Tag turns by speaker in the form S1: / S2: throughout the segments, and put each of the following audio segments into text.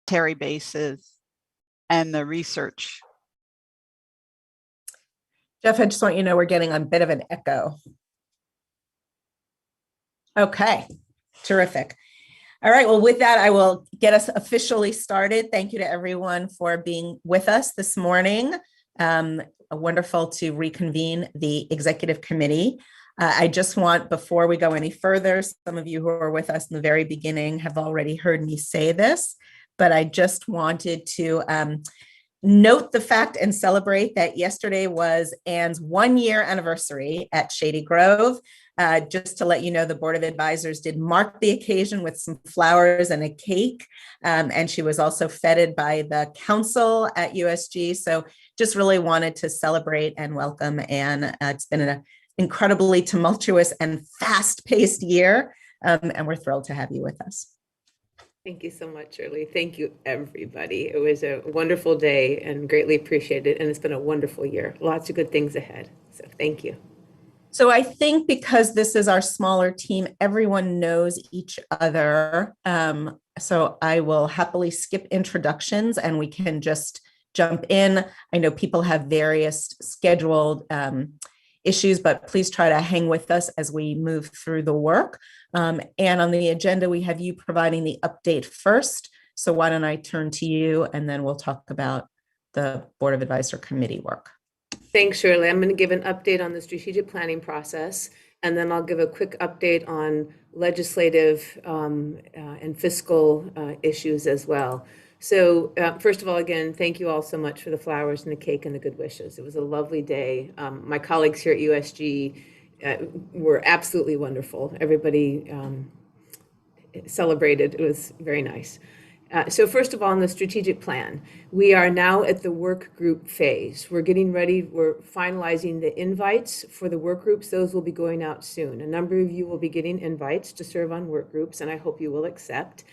S1: military bases and the research.
S2: Jeff, I just want you to know we're getting a bit of an echo. Okay, terrific. All right, well, with that, I will get us officially started. Thank you to everyone for being with us this morning. Wonderful to reconvene the executive committee. I just want, before we go any further, some of you who are with us in the very beginning have already heard me say this, but I just wanted to note the fact and celebrate that yesterday was Anne's 1-year anniversary at Shady Grove. Just to let you know, the Board of Advisors did mark the occasion with some flowers and a cake, and she was also feted by the council at USG. So just really wanted to celebrate and welcome Anne. It's been an incredibly tumultuous and fast-paced year, and we're thrilled to have you with us.
S3: Thank you so much, Shirley. Thank you, everybody. It was a wonderful day and greatly appreciated. And it's been a wonderful year. Lots of good things ahead. So thank you.
S2: So I think because this is our smaller team, everyone knows each other. So I will happily skip introductions and we can just jump in. I know people have various scheduled issues, but please try to hang with us as we move through the work. And on the agenda, we have you providing the update first. So why don't I turn to you and then we'll talk about the Board of Advisor Committee work.
S3: Thanks, Shirley. I'm going to give an update on the strategic planning process, and then I'll give a quick update on legislative and fiscal issues as well. So first of all, again, thank you all so much for the flowers and the cake and the good wishes. It was a lovely day. My colleagues here at USG were absolutely wonderful. Everybody celebrated. It was very nice. So first of all, in the strategic plan, we are now at the work group phase. We're getting ready. We're finalizing the invites for the work groups. Those will be going out soon. A number of you will be getting invites to serve on work groups, and I hope you will accept.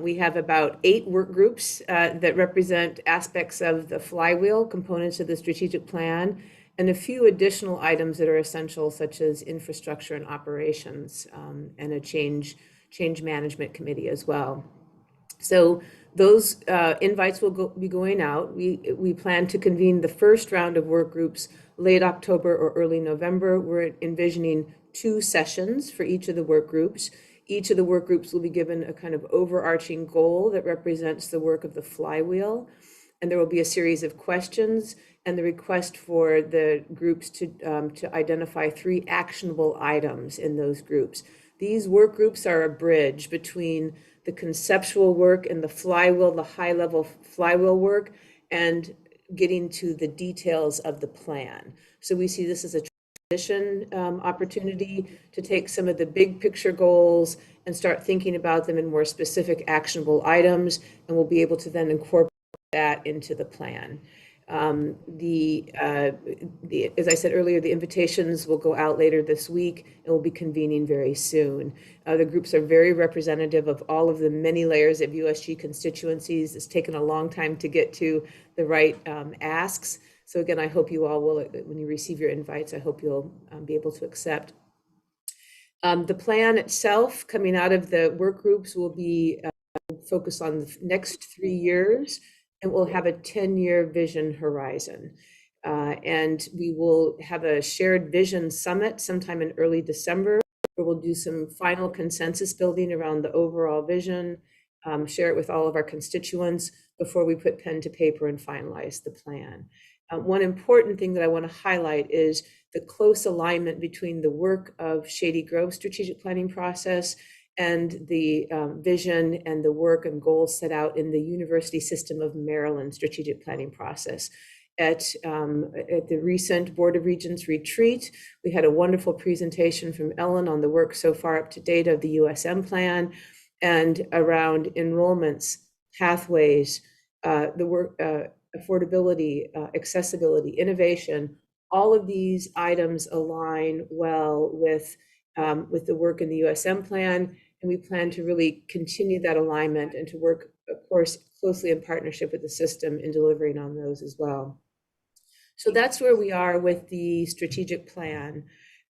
S3: We have about 8 work groups that represent aspects of the flywheel, components of the strategic plan, and a few additional items that are essential, such as infrastructure and operations, and a change management committee as well. So those invites will be going out. We plan to convene the first round of work groups late October or early November. We're envisioning 2 sessions for each of the work groups. Each of the work groups will be given a kind of overarching goal that represents the work of the flywheel. And there will be a series of questions and the request for the groups to identify 3 actionable items in those groups. These work groups are a bridge between the conceptual work and the flywheel, the high-level flywheel work, and getting to the details of the plan. So we see this as a transition opportunity to take some of the big picture goals and start thinking about them in more specific actionable items, and we'll be able to then incorporate that into the plan. As I said earlier, the invitations will go out later this week and we'll be convening very soon. The groups are very representative of all of the many layers of USG constituencies. It's taken a long time to get to the right asks. So again, I hope you all will, when you receive your invites, I hope you'll be able to accept. The plan itself coming out of the work groups will be focused on the next 3 years. And we'll have a 10-year vision horizon. And we will have a shared vision summit sometime in early December, where we'll do some final consensus building around the overall vision, share it with all of our constituents before we put pen to paper and finalize the plan. One important thing that I want to highlight is the close alignment between the work of Shady Grove strategic planning process and the vision and the work and goals set out in the University System of Maryland strategic planning process. At the recent Board of Regents retreat, we had a wonderful presentation from Ellen on the work so far up to date of the USM plan and around enrollments, pathways, the work, affordability, accessibility, innovation. All of these items align well with the work in the USM plan. And we plan to really continue that alignment and to work, of course, closely in partnership with the system in delivering on those as well. So that's where we are with the strategic plan.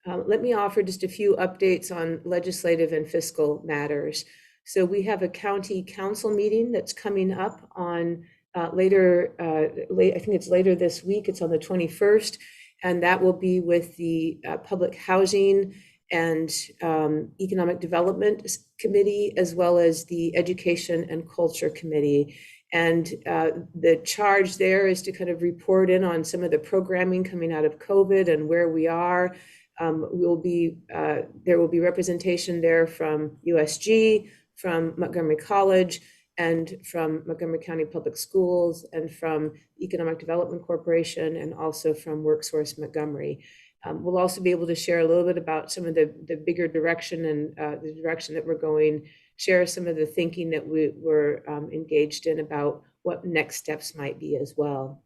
S3: Let me offer just a few updates on legislative and fiscal matters. So we have a county council meeting that's coming up on later, I think it's later this week. It's on the 21st, and that will be with the Public Housing and Economic Development Committee, as well as the Education and Culture Committee. And the charge there is to kind of report in on some of the programming coming out of COVID and where we are. There will be representation there from USG, from Montgomery College, and from Montgomery County Public Schools, and from Economic Development Corporation, and also from WorkSource Montgomery. We'll also be able to share a little bit about some of the bigger direction and the direction that we're going, share some of the thinking that we were engaged in about what next steps might be as well.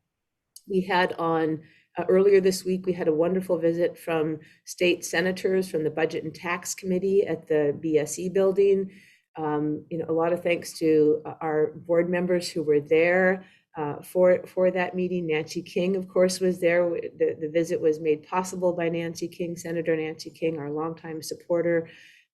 S3: We had on earlier this week, we had a wonderful visit from state senators from the Budget and Tax Committee at the BSE building. A lot of thanks to our board members who were there for that meeting. Nancy King, of course, was there. The visit was made possible by Nancy King, Senator Nancy King, our longtime supporter.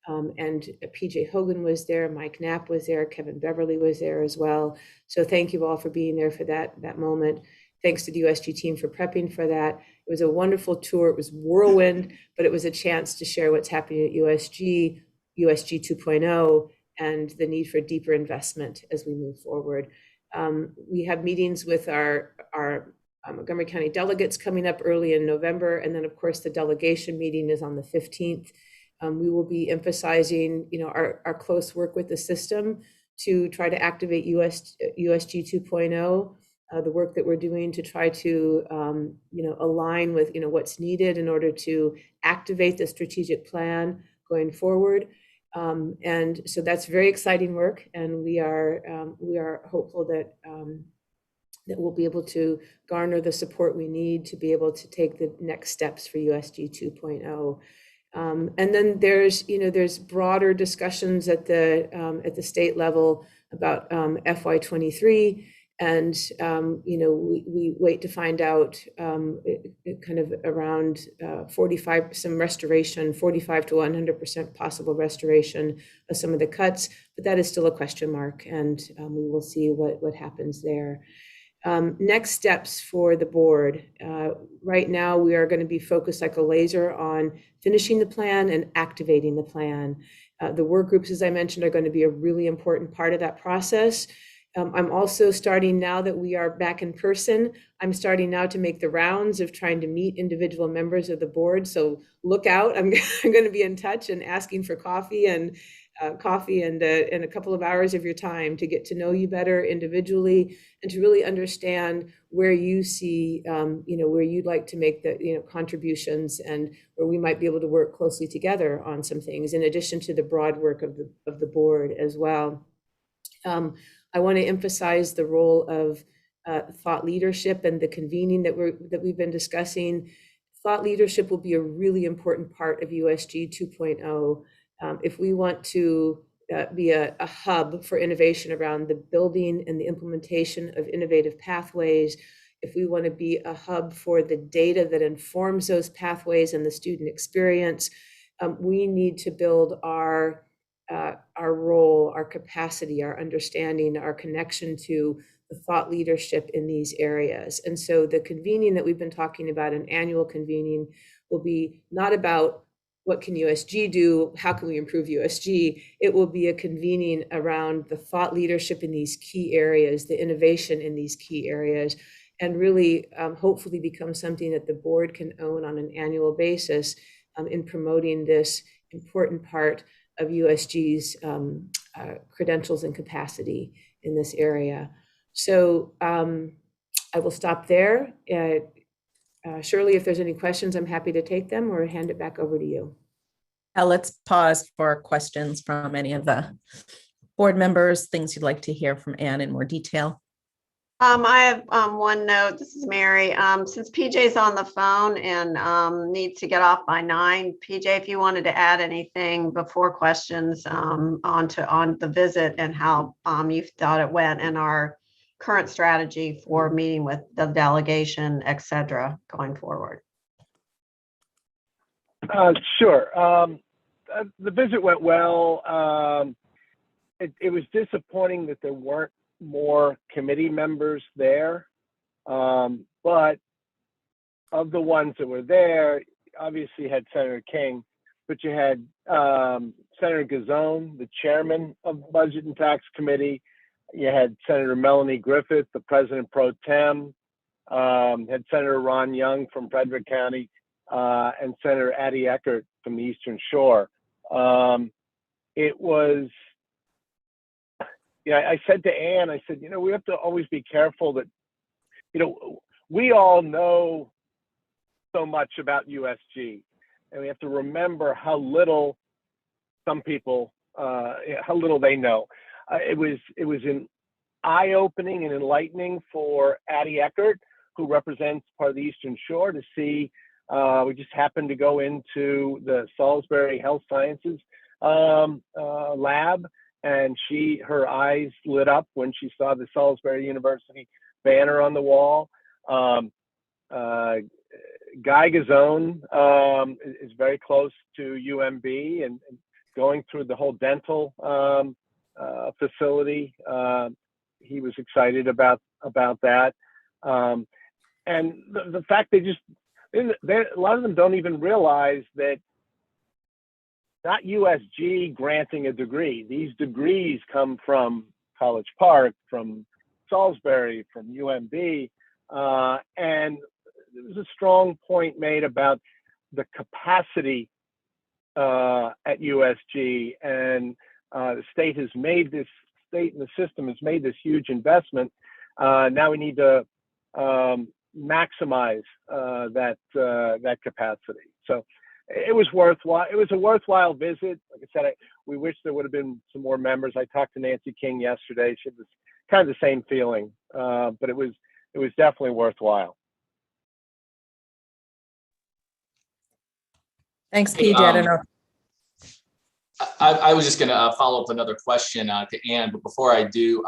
S3: And PJ Hogan was there, Mike Knapp was there, Kevin Beverly was there as well. So thank you all for being there for that moment. Thanks to the USG team for prepping for that. It was a wonderful tour. It was whirlwind, but it was a chance to share what's happening at USG, USG 2.0, and the need for deeper investment as we move forward. We have meetings with our Montgomery County delegates coming up early in November. And then of course the delegation meeting is on the 15th. We will be emphasizing, our close work with the system to try to activate USG 2.0, the work that we're doing to try to, align with, what's needed in order to activate the strategic plan going forward. And so that's very exciting work, and we are hopeful that that we'll be able to garner the support we need to be able to take the next steps for USG 2.0. And then there's broader discussions at the state level about FY23. And, we wait to find out kind of around 45 to 100% possible restoration of some of the cuts, but that is still a question mark, and we will see what happens there. Next steps for the board. Right now, we are going to be focused like a laser on finishing the plan and activating the plan. The work groups, as I mentioned, are going to be a really important part of that process. I'm also starting, now that we are back in person, I'm starting now to make the rounds of trying to meet individual members of the board. So look out, I'm going to be in touch and asking for coffee and a couple of hours of your time to get to know you better individually and to really understand where you see, where you'd like to make the, contributions, and where we might be able to work closely together on some things, in addition to the broad work of the board as well. I want to emphasize the role of thought leadership and the convening that we've been discussing. Thought leadership will be a really important part of USG 2.0. If we want to be a hub for innovation around the building and the implementation of innovative pathways, if we want to be a hub for the data that informs those pathways and the student experience, we need to build our role, our capacity, our understanding, our connection to the thought leadership in these areas. And so the convening that we've been talking about, an annual convening, will be not about what can USG do, how can we improve USG? It will be a convening around the thought leadership in these key areas, the innovation in these key areas, and really hopefully become something that the board can own on an annual basis in promoting this important part of USG's credentials and capacity in this area. So I will stop there. Shirley, if there's any questions, I'm happy to take them or hand it back over to you.
S2: Let's pause for questions from any of the board members, things you'd like to hear from Anne in more detail.
S4: I have one note. This is Mary. Since PJ's on the phone and needs to get off by 9, PJ, if you wanted to add anything before questions on the visit and how you thought it went and our current strategy for meeting with the delegation, et cetera, going forward.
S5: Sure. The visit went well. it was disappointing that there weren't more committee members there. But of the ones that were there, obviously you had Senator King, but you had Senator Gazone, the chairman of the Budget and Tax Committee. You had Senator Melanie Griffith, the president pro tem. Had Senator Ron Young from Frederick County, and Senator Addie Eckert from the Eastern Shore. It was, I said to Ann, I said, we have to always be careful that, we all know so much about USG, and we have to remember how little some people, how little they know. It was an eye-opening and enlightening for Addie Eckert, who represents part of the Eastern Shore, to see. We just happened to go into the Salisbury Health Sciences lab, and her eyes lit up when she saw the Salisbury University banner on the wall. Guy Gazone is very close to UMB and going through the whole dental facility. He was excited about that. And the fact a lot of them don't even realize that not USG granting a degree. These degrees come from College Park, from Salisbury, from UMB, and there was a strong point made about the capacity at USG, and the state and the system has made this huge investment. Now we need to maximize that capacity. So it was worthwhile. It was a worthwhile visit. Like I said, we wish there would have been some more members. I talked to Nancy King yesterday. She was kind of the same feeling, but it was definitely worthwhile.
S2: Thanks, PJ. I don't know.
S6: I was just going to follow up another question to Ann, but before I do,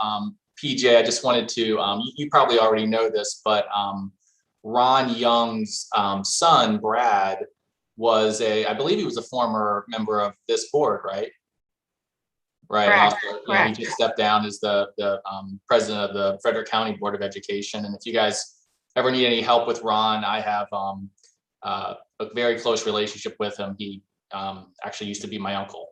S6: PJ, I just wanted to, you probably already know this, but Ron Young's son, Brad, I believe he was a former member of this board, right? Right.
S4: Correct.
S6: Also,
S4: Correct.
S6: he just stepped down as the president of the Frederick County Board of Education. And if you guys ever need any help with Ron, I have a very close relationship with him. He actually used to be my uncle.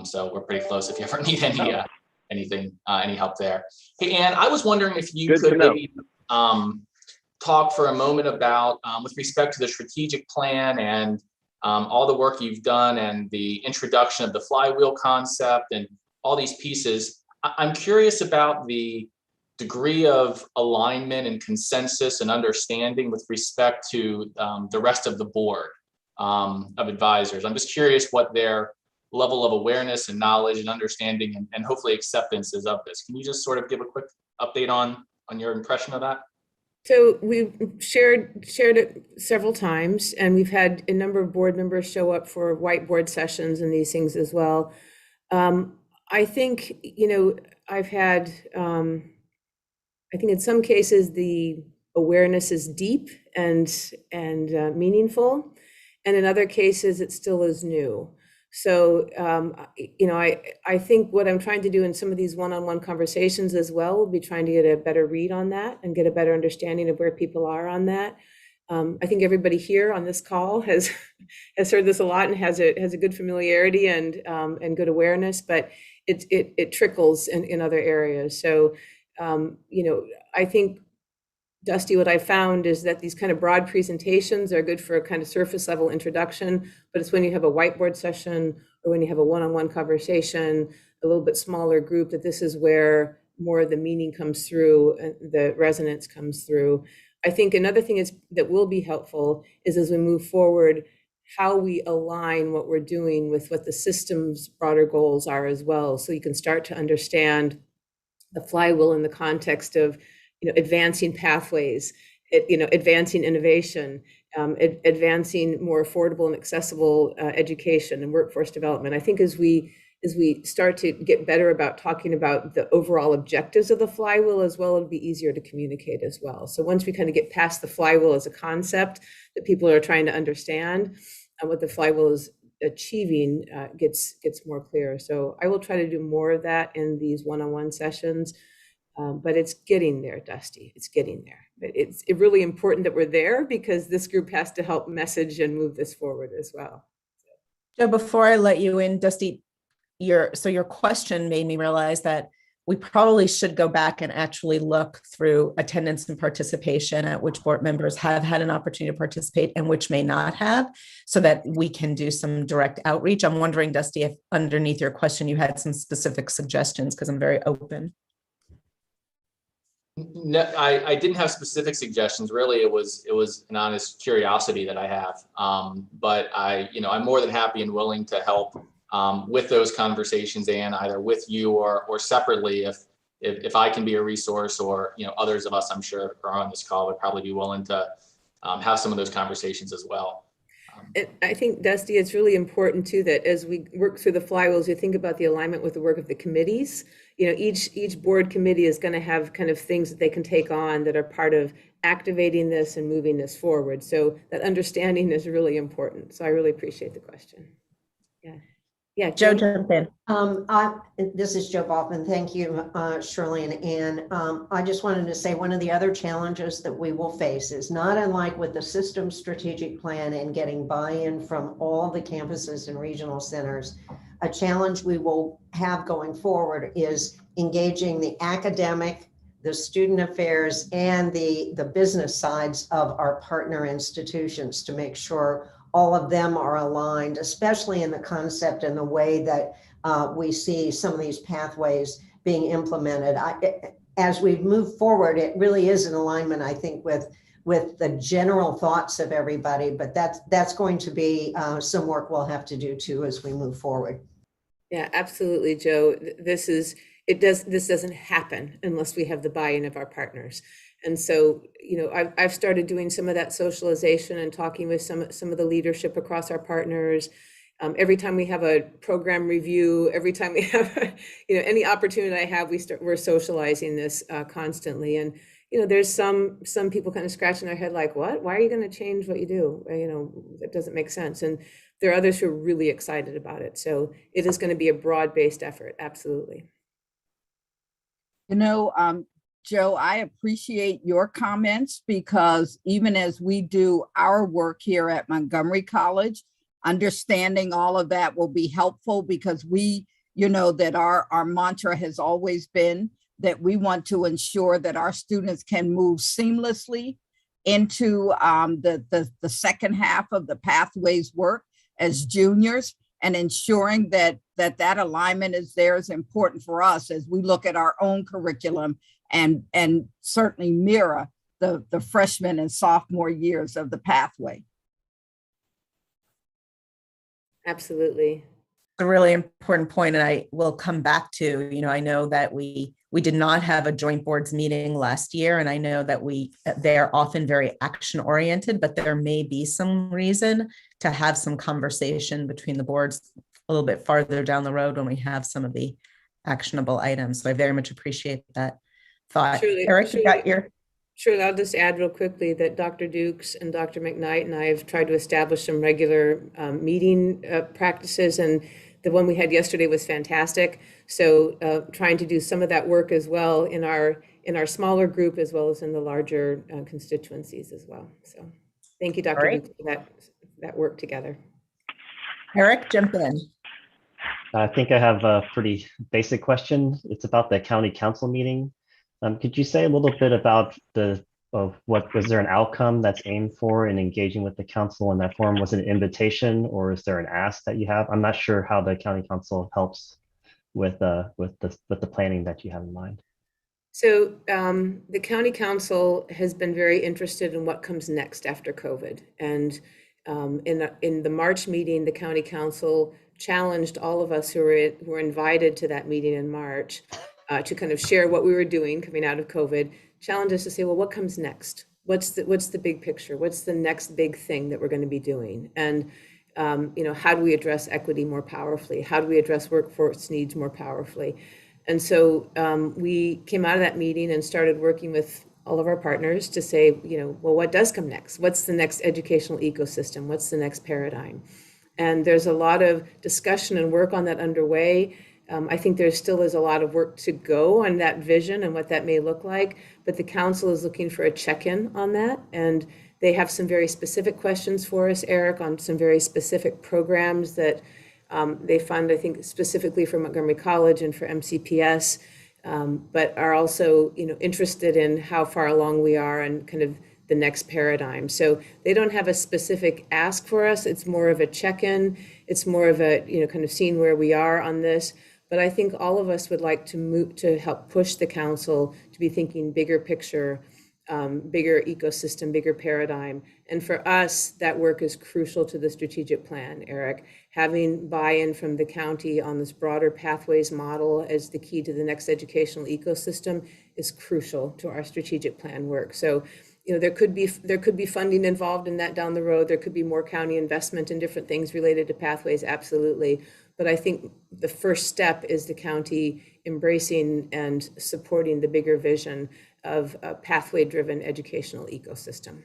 S6: So we're pretty close if you ever need any help there. Hey, Ann, I was wondering if you could maybe talk for a moment about, with respect to the strategic plan and all the work you've done and the introduction of the flywheel concept and all these pieces. I'm curious about the degree of alignment and consensus and understanding with respect to the rest of the board of advisors. I'm just curious what their level of awareness and knowledge and understanding and hopefully acceptance is of this. Can you just sort of give a quick update on your impression of that?
S3: So we've shared it several times, and we've had a number of board members show up for whiteboard sessions and these things as well. I think, I've had, I think in some cases the awareness is deep and meaningful, and in other cases it still is new. So, I think what I'm trying to do in some of these one-on-one conversations as well will be trying to get a better read on that and get a better understanding of where people are on that. I think everybody here on this call has heard this a lot and has a good familiarity and good awareness, but it trickles in other areas. So, I think, Dusty, what I found is that these kind of broad presentations are good for a kind of surface level introduction, but it's when you have a whiteboard session or when you have a one-on-one conversation, a little bit smaller group, that this is where more of the meaning comes through and the resonance comes through. I think another thing that will be helpful is as we move forward, how we align what we're doing with what the system's broader goals are as well. So you can start to understand the flywheel in the context of advancing pathways, advancing innovation, advancing more affordable and accessible education and workforce development. I think as we start to get better about talking about the overall objectives of the flywheel as well, it'll be easier to communicate as well. So once we kind of get past the flywheel as a concept that people are trying to understand and what the flywheel is achieving gets more clear. So I will try to do more of that in these one-on-one sessions. But it's getting there, Dusty. It's getting there. But it's really important that we're there because this group has to help message and move this forward as well.
S2: Joe, before I let you in, Dusty, your question made me realize that we probably should go back and actually look through attendance and participation at which board members have had an opportunity to participate and which may not have, so that we can do some direct outreach. I'm wondering, Dusty, if underneath your question you had some specific suggestions, because I'm very open.
S6: No, I didn't have specific suggestions. Really, it was an honest curiosity that I have. But I'm more than happy and willing to help with those conversations, and either with you or separately, if I can be a resource, or others of us, I'm sure, are on this call would probably be willing to have some of those conversations as well.
S3: I think, Dusty, it's really important too that as we work through the flywheels, we think about the alignment with the work of the committees. Each board committee is going to have kind of things that they can take on that are part of activating this and moving this forward. So that understanding is really important. So I really appreciate the question. Yeah,
S2: Joe,
S3: Jane?
S2: jump in.
S7: This is Joe Baldwin. Thank you, Shirley and Ann. I just wanted to say one of the other challenges that we will face is not unlike with the system strategic plan and getting buy-in from all the campuses and regional centers. A challenge we will have going forward is engaging the academic, the student affairs, and the business sides of our partner institutions to make sure all of them are aligned, especially in the concept and the way that we see some of these pathways being implemented. As we move forward, it really is an alignment, I think, with the general thoughts of everybody, but that's going to be some work we'll have to do too as we move forward.
S3: Yeah, absolutely, Joe. This doesn't happen unless we have the buy-in of our partners. And so, I've started doing some of that socialization and talking with some of the leadership across our partners. Every time we have a program review, every time we have, any opportunity I have, we're socializing this constantly. And there's some people kind of scratching their head like, what? Why are you going to change what you do? That doesn't make sense. And there are others who are really excited about it. So it is going to be a broad-based effort. Absolutely.
S1: Joe, I appreciate your comments, because even as we do our work here at Montgomery College, understanding all of that will be helpful, because we, that our mantra has always been that we want to ensure that our students can move seamlessly into the second half of the pathways work as juniors, and ensuring that alignment is there is important for us as we look at our own curriculum and certainly mirror the freshman and sophomore years of the pathway.
S3: Absolutely.
S2: A really important point, and I will come back to, I know that we did not have a joint boards meeting last year, and I know that they're often very action oriented, but there may be some reason to have some conversation between the boards a little bit farther down the road when we have some of the actionable items. So I very much appreciate that thought. Eric, you got your...
S3: Sure, I'll just add real quickly that Dr. Dukes and Dr. McKnight and I have tried to establish some regular meeting practices, and the one we had yesterday was fantastic. So trying to do some of that work as well in our smaller group, as well as in the larger constituencies as well. So thank you, Dr. Dukes, for that work together.
S2: Eric, jump in.
S8: I think I have a pretty basic question. It's about the county council meeting. Could you say a little bit about what was there an outcome that's aimed for in engaging with the council in that forum? Was it an invitation, or is there an ask that you have? I'm not sure how the county council helps with the planning that you have in mind.
S3: So the county council has been very interested in what comes next after COVID. And in the March meeting, the county council challenged all of us who were invited to that meeting in March to kind of share what we were doing coming out of COVID, challenged us to say, well, what comes next? What's the big picture? What's the next big thing that we're going to be doing? And how do we address equity more powerfully? How do we address workforce needs more powerfully? And so we came out of that meeting and started working with all of our partners to say, well, what does come next? What's the next educational ecosystem? What's the next paradigm? And there's a lot of discussion and work on that underway. I think there still is a lot of work to go on that vision and what that may look like, but the council is looking for a check-in on that. And they have some very specific questions for us, Eric, on some very specific programs that they fund, I think, specifically for Montgomery College and for MCPS, but are also, interested in how far along we are and kind of the next paradigm. So they don't have a specific ask for us. It's more of a check-in. It's more of a, kind of seeing where we are on this. But I think all of us would like to move to help push the council to be thinking bigger picture, bigger ecosystem, bigger paradigm. And for us, that work is crucial to the strategic plan, Eric. Having buy-in from the county on this broader pathways model as the key to the next educational ecosystem is crucial to our strategic plan work. So, there could be funding involved in that down the road. There could be more county investment in different things related to pathways, absolutely. But I think the first step is the county embracing and supporting the bigger vision of a pathway-driven educational ecosystem.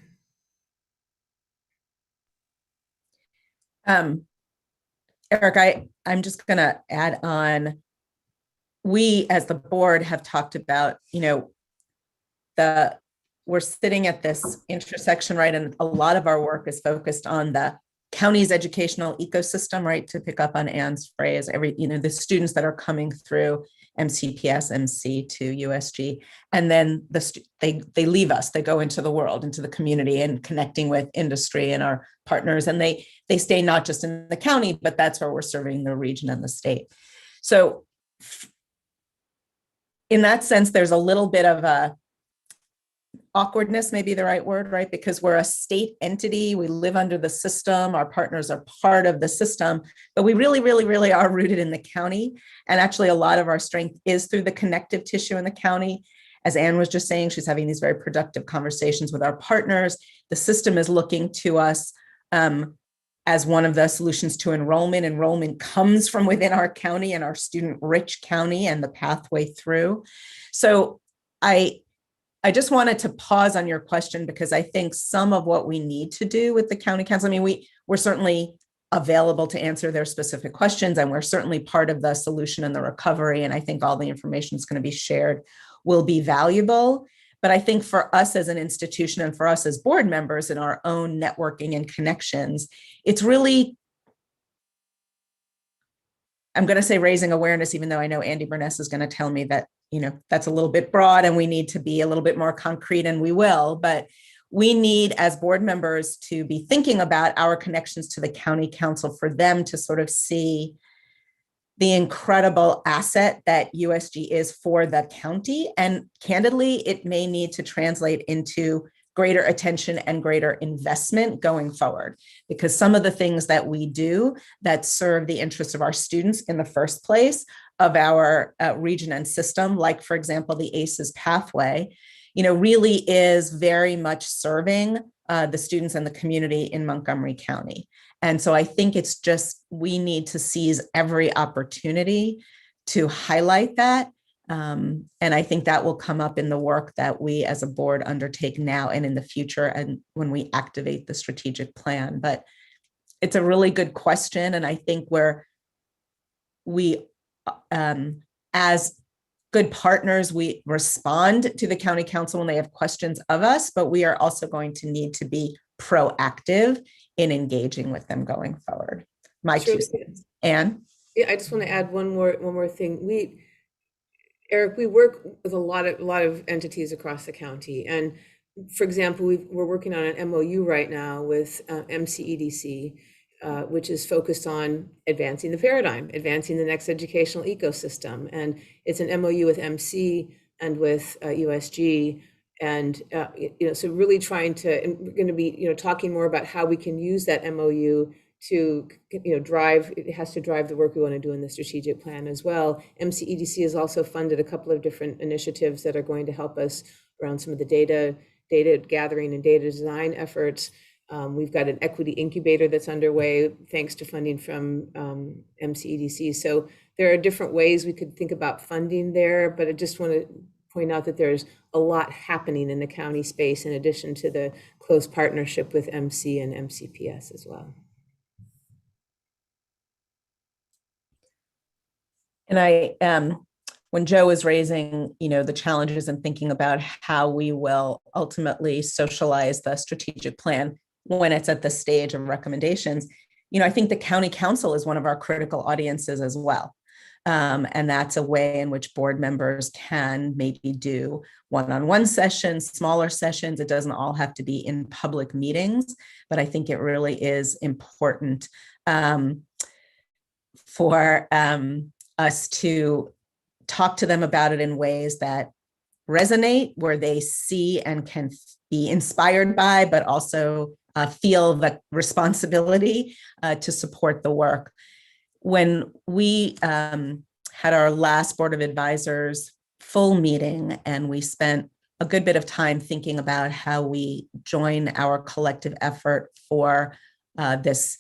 S2: Eric, I'm just going to add on. We, as the board, have talked about, we're sitting at this intersection, right? And a lot of our work is focused on the county's educational ecosystem, right? To pick up on Anne's phrase, the students that are coming through MCPS, MC to USG, and then they leave us, they go into the world, into the community and connecting with industry and our partners. And they stay not just in the county, but that's where we're serving the region and the state. So in that sense, there's a little bit of a awkwardness, maybe the right word, right? Because we're a state entity, we live under the system, our partners are part of the system, but we really, really, really are rooted in the county. And actually a lot of our strength is through the connective tissue in the county. As Anne was just saying, she's having these very productive conversations with our partners. The system is looking to us as one of the solutions to enrollment. Enrollment comes from within our county and our student-rich county and the pathway through. So I just wanted to pause on your question because I think some of what we need to do with the county council, we're certainly available to answer their specific questions, and we're certainly part of the solution and the recovery. And I think all the information that's going to be shared will be valuable. But I think for us as an institution and for us as board members in our own networking and connections, it's really, I'm going to say raising awareness, even though I know Andy Burness is going to tell me that that's a little bit broad and we need to be a little bit more concrete, and we will, but we need as board members to be thinking about our connections to the county council for them to sort of see the incredible asset that USG is for the county. And candidly, it may need to translate into greater attention and greater investment going forward, because some of the things that we do that serve the interests of our students in the first place, of our region and system, like, for example, the ACES pathway, really is very much serving the students and the community in Montgomery County. And so I think it's just, we need to seize every opportunity to highlight that. And I think that will come up in the work that we as a board undertake now and in the future, and when we activate the strategic plan. But it's a really good question. And I think we as good partners, we respond to the county council when they have questions of us, but we are also going to need to be proactive in engaging with them going forward. My
S3: Sure.
S2: 2 cents. Anne?
S3: Yeah, I just want to add one more thing. Eric, we work with a lot of entities across the county, and for example, we're working on an MOU right now with MCEDC, which is focused on advancing the paradigm, advancing the next educational ecosystem. And it's an MOU with MC and with USG. And, so really trying to, and we're going to be, talking more about how we can use that MOU to, drive, it has to drive the work we want to do in the strategic plan as well. MCEDC has also funded a couple of different initiatives that are going to help us around some of the data gathering and data design efforts. We've got an equity incubator that's underway thanks to funding from MCEDC. So there are different ways we could think about funding there, but I just want to point out that there's a lot happening in the county space in addition to the close partnership with MC and MCPS as well.
S2: And when Joe was raising, the challenges and thinking about how we will ultimately socialize the strategic plan when it's at the stage of recommendations, I think the county council is one of our critical audiences as well. And that's a way in which board members can maybe do one-on-one sessions, smaller sessions. It doesn't all have to be in public meetings, but I think it really is important for us to talk to them about it in ways that resonate, where they see and can be inspired by, but also feel the responsibility to support the work. When we had our last Board of Advisors full meeting, and we spent a good bit of time thinking about how we join our collective effort for this,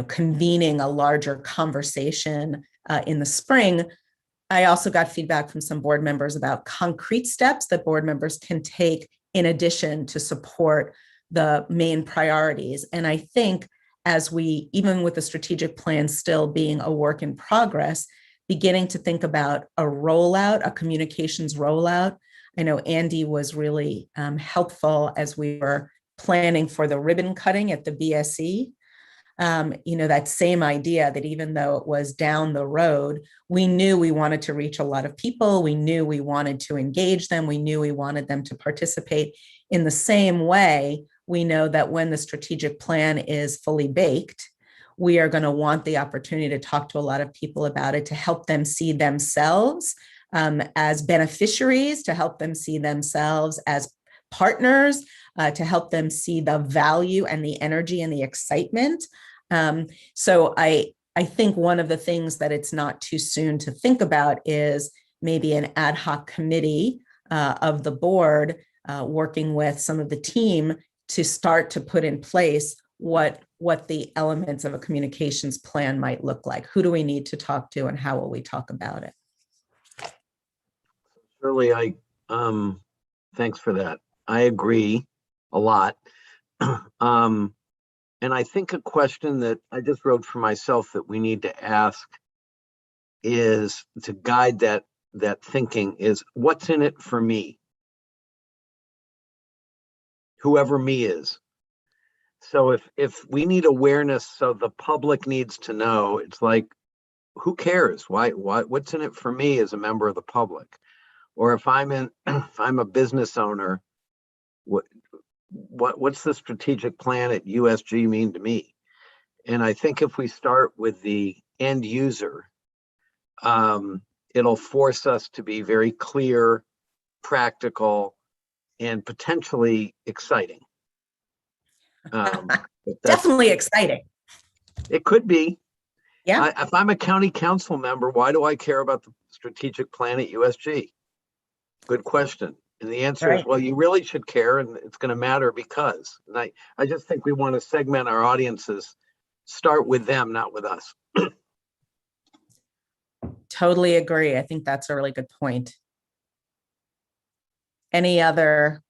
S2: convening a larger conversation in the spring, I also got feedback from some board members about concrete steps that board members can take in addition to support the main priorities. And I think as we, even with the strategic plan still being a work in progress, beginning to think about a rollout, a communications rollout. I know Andy was really helpful as we were planning for the ribbon cutting at the BSE. That same idea that even though it was down the road, we knew we wanted to reach a lot of people. We knew we wanted to engage them. We knew we wanted them to participate. In the same way, we know that when the strategic plan is fully baked, we are going to want the opportunity to talk to a lot of people about it, to help them see themselves as beneficiaries, to help them see themselves as partners, to help them see the value and the energy and the excitement. So I think one of the things that it's not too soon to think about is maybe an ad hoc committee of the board working with some of the team to start to put in place what the elements of a communications plan might look like. Who do we need to talk to, and how will we talk about it?
S9: Shirley, thanks for that. I agree a lot. And I think a question that I just wrote for myself that we need to ask is, to guide that thinking, is what's in it for me? Whoever me is. So if we need awareness, so the public needs to know, it's like, who cares? What's in it for me as a member of the public? Or if I'm a business owner, what's the strategic plan at USG mean to me? And I think if we start with the end user, it'll force us to be very clear, practical, and potentially exciting.
S2: Definitely exciting.
S9: It could be.
S2: Yeah.
S9: If I'm a county council member, why do I care about the strategic plan at USG? Good question. And the answer is, well, you really should care, and it's going to matter because. And I just think we want to segment our audiences, start with them, not with us.
S2: Totally agree. I think that's a really good point. Any other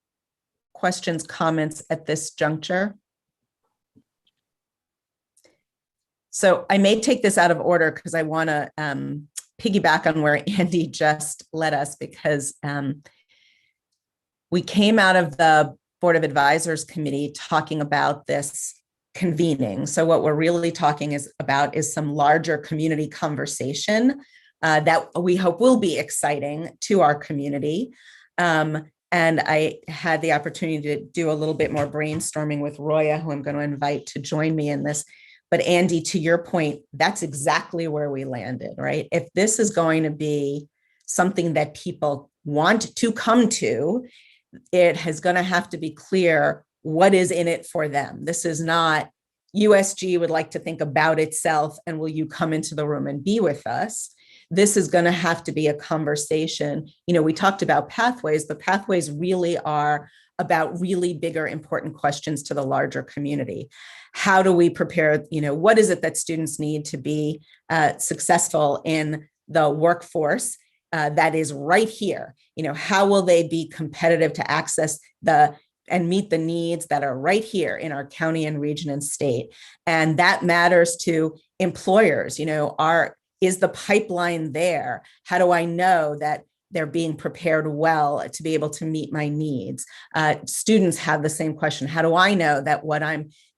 S2: questions, comments at this juncture? So I may take this out of order because I want to piggyback on where Andy just led us, because we came out of the Board of Advisors Committee talking about this convening. So what we're really talking about is some larger community conversation that we hope will be exciting to our community. And I had the opportunity to do a little bit more brainstorming with Roya, who I'm going to invite to join me in this. But Andy, to your point, that's exactly where we landed, right? If this is going to be something that people want to come to, it is going to have to be clear what is in it for them. This is not USG would like to think about itself and will you come into the room and be with us? This is going to have to be a conversation. We talked about pathways, but pathways really are about really bigger, important questions to the larger community. How do we prepare, what is it that students need to be successful in the workforce that is right here? How will they be competitive to access and meet the needs that are right here in our county and region and state? And that matters to employers. is the pipeline there? How do I know that they're being prepared well to be able to meet my needs? Students have the same question. How do I know that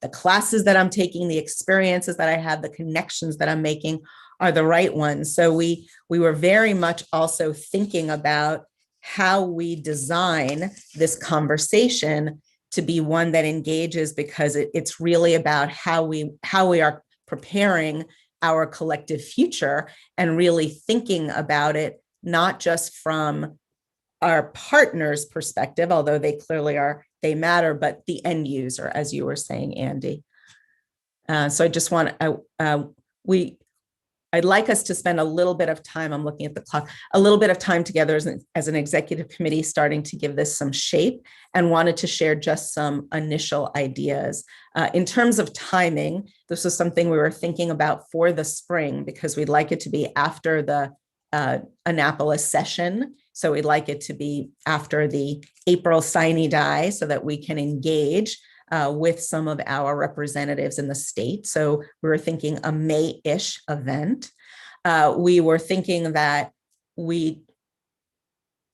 S2: the classes that I'm taking, the experiences that I have, the connections that I'm making are the right ones? So we were very much also thinking about how we design this conversation to be one that engages, because it's really about how we are preparing our collective future and really thinking about it, not just from our partner's perspective, although they clearly they matter, but the end user, as you were saying, Andy. So I just want I'd like us to spend a little bit of time, I'm looking at the clock, a little bit of time together as an executive committee, starting to give this some shape, and wanted to share just some initial ideas. In terms of timing, this was something we were thinking about for the spring, because we'd like it to be after the Annapolis session. So we'd like it to be after the April sine die, so that we can engage with some of our representatives in the state. So we were thinking a May-ish event. We were thinking that we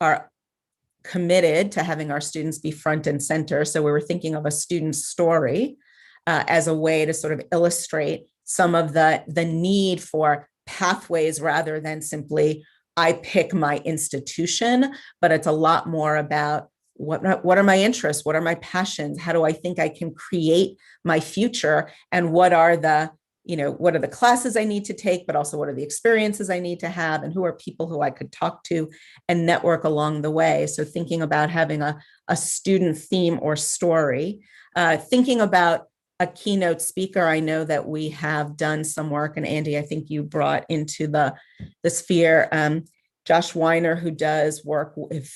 S2: are committed to having our students be front and center. So we were thinking of a student story as a way to sort of illustrate some of the need for pathways, rather than simply I pick my institution, but it's a lot more about what are my interests? What are my passions? How do I think I can create my future? And what are the classes I need to take, but also what are the experiences I need to have? And who are people who I could talk to and network along the way? So thinking about having a student theme or story, thinking about a keynote speaker. I know that we have done some work, and Andy, I think you brought into the sphere, Josh Weiner, who does work with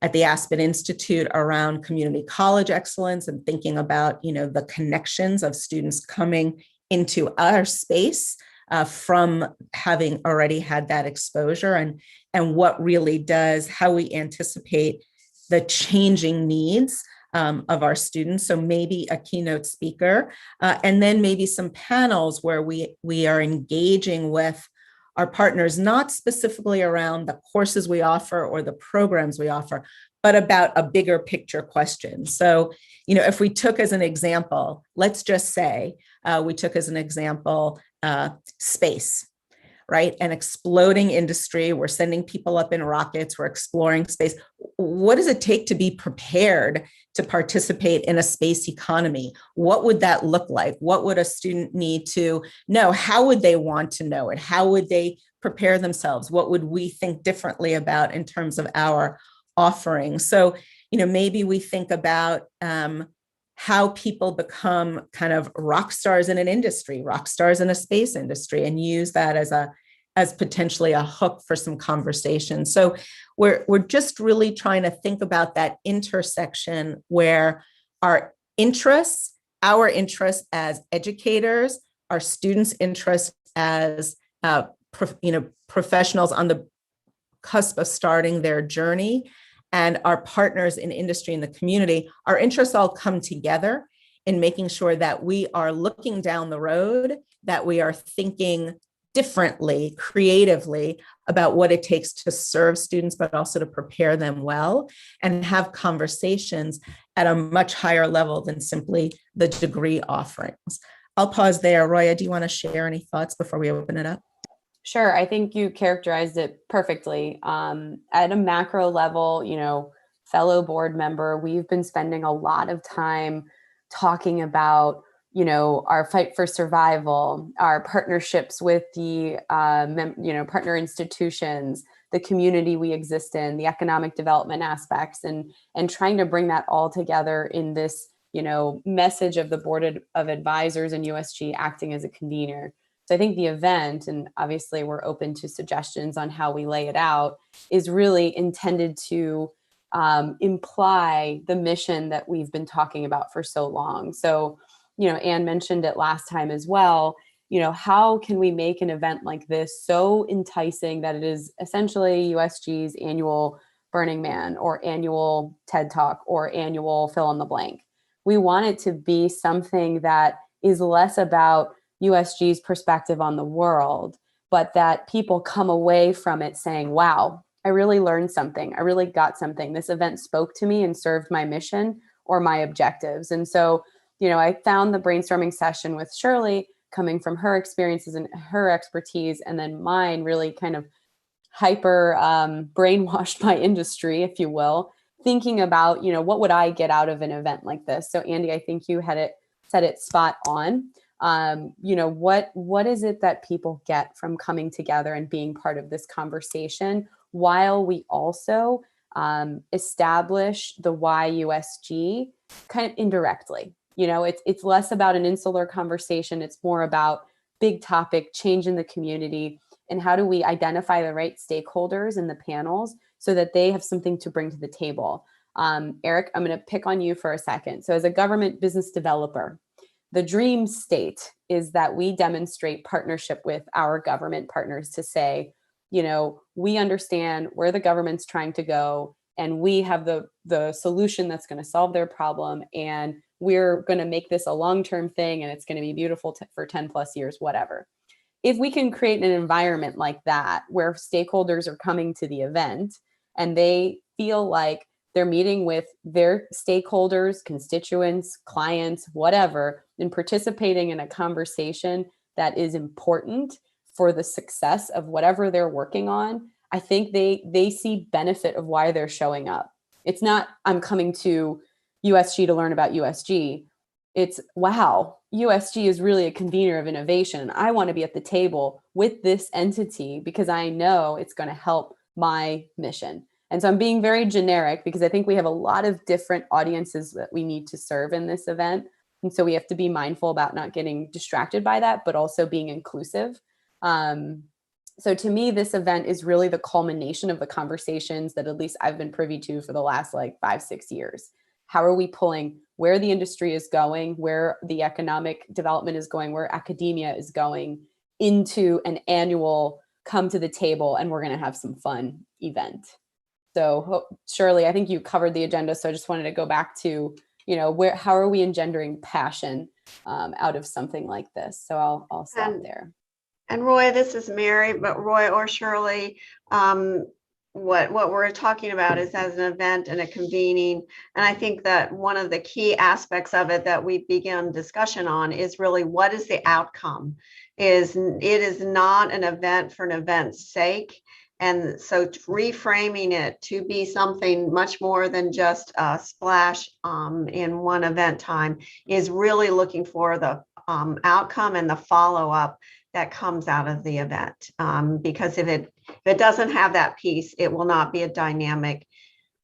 S2: at the Aspen Institute around community college excellence, and thinking about, the connections of students coming into our space from having already had that exposure, and what really how we anticipate the changing needs of our students. So maybe a keynote speaker, and then maybe some panels where we are engaging with our partners, not specifically around the courses we offer or the programs we offer, but about a bigger picture question. So, if we took as an example, let's just say we took as an example space, right? An exploding industry. We're sending people up in rockets. We're exploring space. What does it take to be prepared to participate in a space economy? What would that look like? What would a student need to know? How would they want to know it? How would they prepare themselves? What would we think differently about in terms of our offering? So, maybe we think about how people become kind of rock stars in an industry, rock stars in a space industry, and use that as potentially a hook for some conversation. So we're just really trying to think about that intersection where our interests as educators, our students' interests as professionals on the cusp of starting their journey, and our partners in industry and the community, our interests all come together in making sure that we are looking down the road, that we are thinking differently, creatively about what it takes to serve students, but also to prepare them well, and have conversations at a much higher level than simply the degree offerings. I'll pause there. Roya, do you want to share any thoughts before we open it up?
S10: Sure. I think you characterized it perfectly. At a macro level, fellow board member, we've been spending a lot of time talking about, our fight for survival, our partnerships with the, partner institutions, the community we exist in, the economic development aspects, and trying to bring that all together in this, message of the Board of Advisors and USG acting as a convener. So I think the event, and obviously we're open to suggestions on how we lay it out, is really intended to imply the mission that we've been talking about for so long. So, Anne mentioned it last time as well. How can we make an event like this so enticing that it is essentially USG's annual Burning Man or annual TED Talk or annual fill in the blank? We want it to be something that is less about USG's perspective on the world, but that people come away from it saying, wow, I really learned something. I really got something. This event spoke to me and served my mission or my objectives. And so, I found the brainstorming session with Shirley, coming from her experiences and her expertise, and then mine really kind of hyper brainwashed my industry, if you will, thinking about, what would I get out of an event like this? So Andy, I think you said it spot on. What is it that people get from coming together and being part of this conversation, while we also establish the why USG kind of indirectly? It's less about an insular conversation. It's more about big topic, change in the community, and how do we identify the right stakeholders in the panels so that they have something to bring to the table. Eric, I'm going to pick on you for a second. So as a government business developer, the dream state is that we demonstrate partnership with our government partners to say, we understand where the government's trying to go, and we have the solution that's going to solve their problem, and we're going to make this a long-term thing, and it's going to be beautiful for 10 plus years, whatever. If we can create an environment like that, where stakeholders are coming to the event and they feel like they're meeting with their stakeholders, constituents, clients, whatever, and participating in a conversation that is important for the success of whatever they're working on, I think they see benefit of why they're showing up. It's not, I'm coming to USG to learn about USG. It's, wow, USG is really a convener of innovation. I want to be at the table with this entity because I know it's going to help my mission. And so I'm being very generic because I think we have a lot of different audiences that we need to serve in this event. And so we have to be mindful about not getting distracted by that, but also being inclusive. So to me, this event is really the culmination of the conversations that at least I've been privy to for the last 5-6 years. How are we pulling where the industry is going, where the economic development is going, where academia is going, into an annual come to the table and we're going to have some fun event. So Shirley, I think you covered the agenda. So I just wanted to go back to, how are we engendering passion out of something like this? So I'll stop there.
S4: And Roy, this is Mary, but Roy or Shirley, what we're talking about is as an event and a convening. And I think that one of the key aspects of it that we began discussion on is really what is the outcome. It is not an event for an event's sake. And so reframing it to be something much more than just a splash in one event time is really looking for the outcome and the follow-up that comes out of the event. Because if it doesn't have that piece, it will not be a dynamic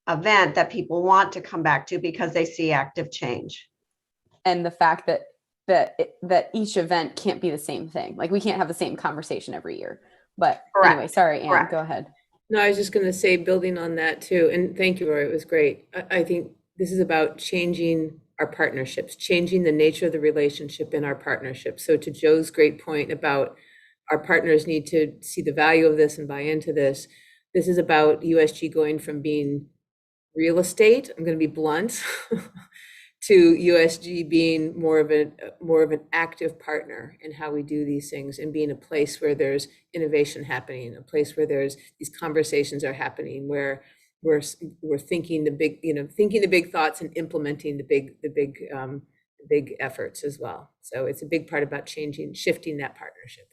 S4: event that people want to come back to because they see active change.
S10: And the fact that each event can't be the same thing. We can't have the same conversation every year. But correct. Anyway, sorry, Anne, correct. Go ahead.
S3: No, I was just going to say, building on that too, and thank you, Roy, it was great. I think this is about changing our partnerships, changing the nature of the relationship in our partnership. So to Joe's great point about our partners need to see the value of this and buy into this, this is about USG going from being real estate, I'm going to be blunt, to USG being more of an active partner in how we do these things and being a place where there's innovation happening, a place where there's these conversations are happening, where we're thinking the big thoughts and implementing the big efforts as well. So it's a big part about shifting that partnership.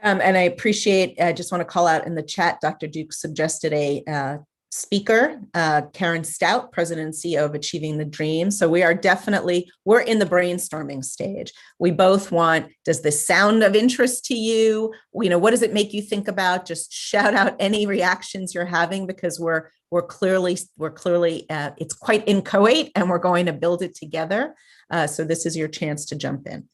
S2: And I appreciate, I just want to call out in the chat, Dr. Duke suggested a speaker, Karen Stout, President and CEO of Achieving the Dream. So we're in the brainstorming stage. We both want, does this sound of interest to you? What does it make you think about? Just shout out any reactions you're having, because we're clearly it's quite inchoate and we're going to build it together. So this is your chance to jump in.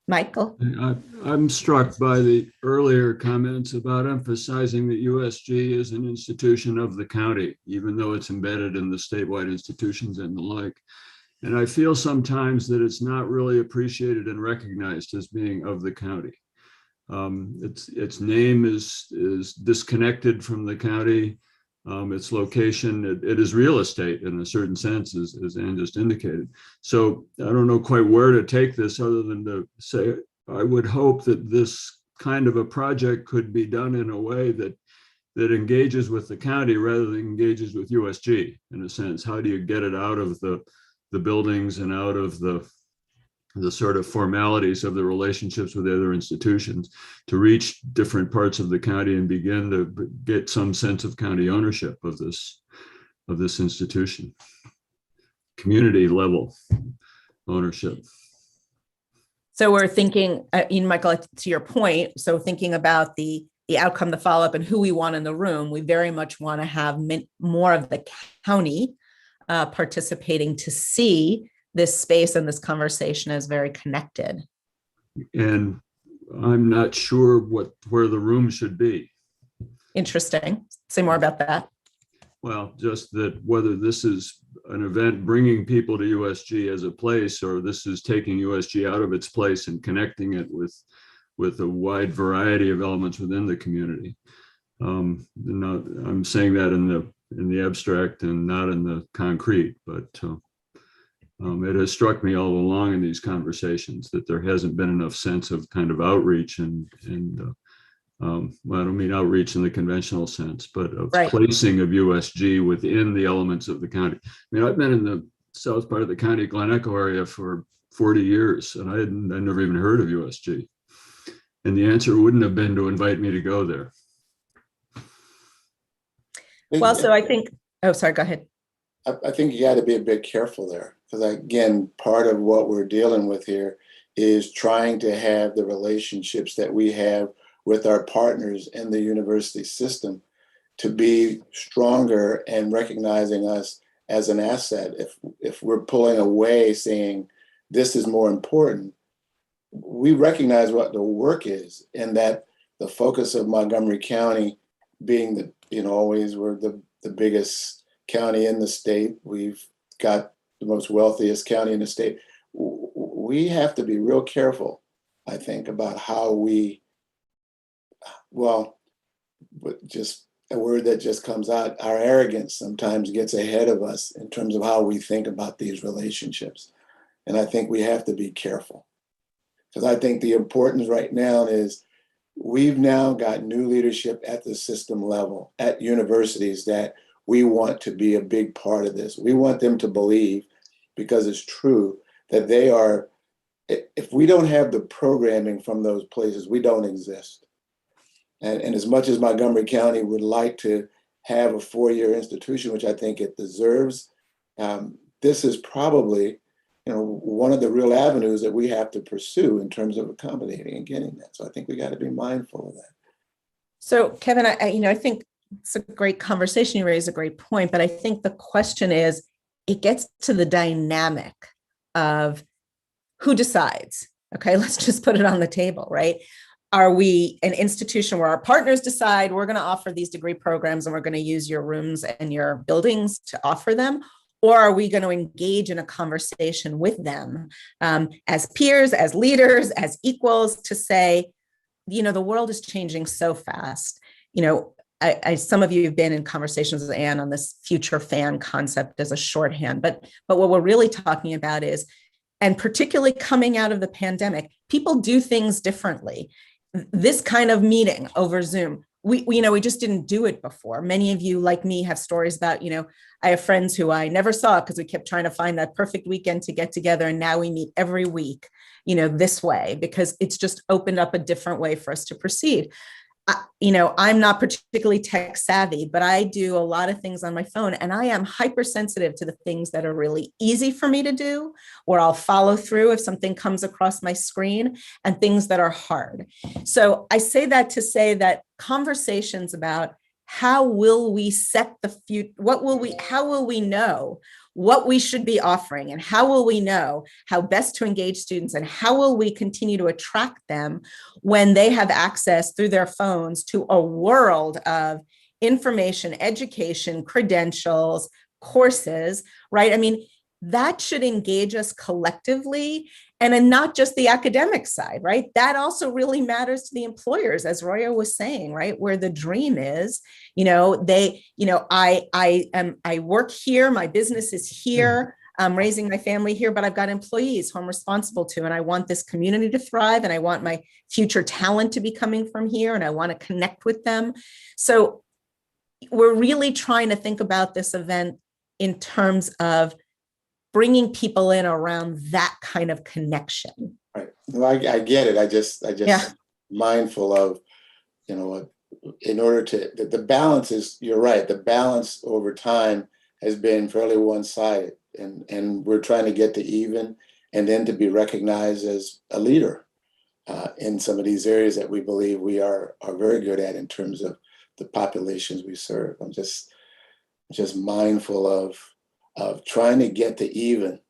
S2: Michael?
S11: I'm struck by the earlier comments about emphasizing that USG is an institution of the county, even though it's embedded in the statewide institutions and the like. And I feel sometimes that it's not really appreciated and recognized as being of the county. Its name is disconnected from the county. Its location, it is real estate in a certain sense, as Ann just indicated. So I don't know quite where to take this other than to say, I would hope that this kind of a project could be done in a way that engages with the county rather than engages with USG, in a sense. How do you get it out of the buildings and out of the sort of formalities of the relationships with the other institutions to reach different parts of the county and begin to get some sense of county ownership of this institution, community level ownership.
S2: So we're thinking, Michael, to your point, so thinking about the outcome, the follow-up, and who we want in the room, we very much want to have more of the county participating to see this space and this conversation as very connected.
S11: And I'm not sure where the room should be.
S2: Interesting. Say more about that.
S11: Well, just that whether this is an event bringing people to USG as a place, or this is taking USG out of its place and connecting it with a wide variety of elements within the community. I'm saying that in the abstract and not in the concrete, but it has struck me all along in these conversations that there hasn't been enough sense of kind of outreach and well, I don't mean outreach in the conventional sense, but of placing of USG within the elements of the county. I mean, I've been in the south part of the county, Glen Echo area for 40 years, and I never even heard of USG. And the answer wouldn't have been to invite me to go there.
S2: Well, so I think, oh, sorry, go ahead.
S12: I think you got to be a bit careful there, because again, part of what we're dealing with here is trying to have the relationships that we have with our partners in the university system to be stronger and recognizing us as an asset. If we're pulling away saying this is more important, we recognize what the work is, and that the focus of Montgomery County being always we're the biggest county in the state. We've got the most wealthiest county in the state. We have to be real careful, I think, about how we, just a word that just comes out, our arrogance sometimes gets ahead of us in terms of how we think about these relationships. And I think we have to be careful, because I think the importance right now is we've now got new leadership at the system level at universities that we want to be a big part of this. We want them to believe, because it's true, that they are, if we don't have the programming from those places, we don't exist. And as much as Montgomery County would like to have a 4-year institution, which I think it deserves, this is probably one of the real avenues that we have to pursue in terms of accommodating and getting that. So I think we got to be mindful of that.
S2: So Kevin, I think it's a great conversation. You raise a great point, but I think the question is, it gets to the dynamic of who decides. Okay, let's just put it on the table, right? Are we an institution where our partners decide we're going to offer these degree programs and we're going to use your rooms and your buildings to offer them? Or are we going to engage in a conversation with them as peers, as leaders, as equals to say, the world is changing so fast. Some of you have been in conversations with Ann on this future fan concept as a shorthand, but what we're really talking about is, and particularly coming out of the pandemic, people do things differently. This kind of meeting over Zoom, we just didn't do it before. Many of you, like me, have stories about, I have friends who I never saw because we kept trying to find that perfect weekend to get together. And now we meet every week, this way, because it's just opened up a different way for us to proceed. I'm not particularly tech savvy, but I do a lot of things on my phone, and I am hypersensitive to the things that are really easy for me to do, or I'll follow through if something comes across my screen, and things that are hard. So I say that to say that conversations about how will we set the future, how will we know what we should be offering, and how will we know how best to engage students, and how will we continue to attract them when they have access through their phones to a world of information, education, credentials, courses, right? I mean, that should engage us collectively And then not just the academic side, right? That also really matters to the employers, as Roya was saying, right? Where the dream is, I work here, my business is here, I'm raising my family here, but I've got employees who I'm responsible to, and I want this community to thrive, and I want my future talent to be coming from here, and I want to connect with them. So we're really trying to think about this event in terms of bringing people in around that kind of connection.
S12: Right. No, I get it. I just mindful of, in order to, the balance is, you're right. The balance over time has been fairly one-sided, and we're trying to get to even, and then to be recognized as a leader in some of these areas that we believe we are very good at in terms of the populations we serve. I'm just mindful of trying to get to even,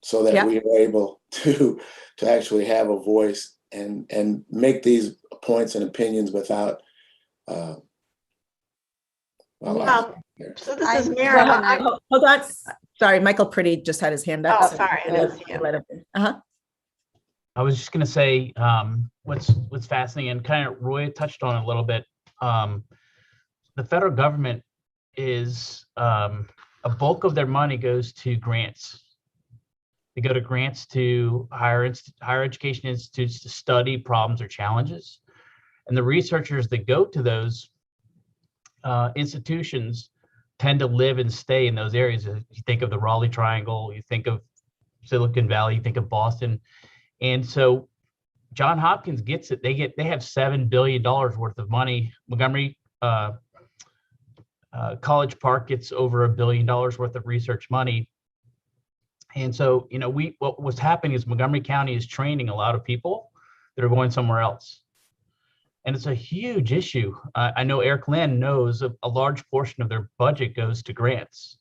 S12: so that we are able to actually have a voice and make these points and opinions without.
S4: So this is Mary.
S2: Hold on. Sorry, Michael Pretty just had his hand up.
S4: Oh, sorry. I didn't see him.
S13: I was just going to say what's fascinating, and kind of Roy touched on it a little bit. The federal government is a bulk of their money goes to grants. They go to grants to higher education institutes to study problems or challenges. And the researchers that go to those institutions tend to live and stay in those areas. If you think of the Raleigh Triangle, you think of Silicon Valley, you think of Boston. And so Johns Hopkins gets it. They have $7 billion worth of money. Montgomery College Park gets over $1 billion worth of research money. And so, what's happening is Montgomery County is training a lot of people that are going somewhere else. And it's a huge issue. I know Eric Lynn knows a large portion of their budget goes to grants.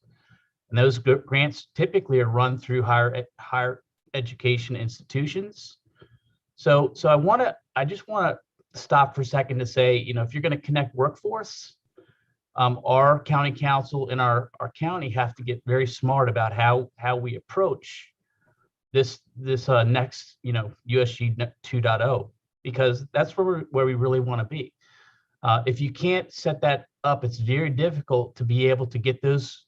S13: And those grants typically are run through higher education institutions. So I just want to stop for a second to say, if you're going to connect workforce, our county council and our county have to get very smart about how we approach this next USG 2.0, because that's where we really want to be. If you can't set that up, it's very difficult to be able to get those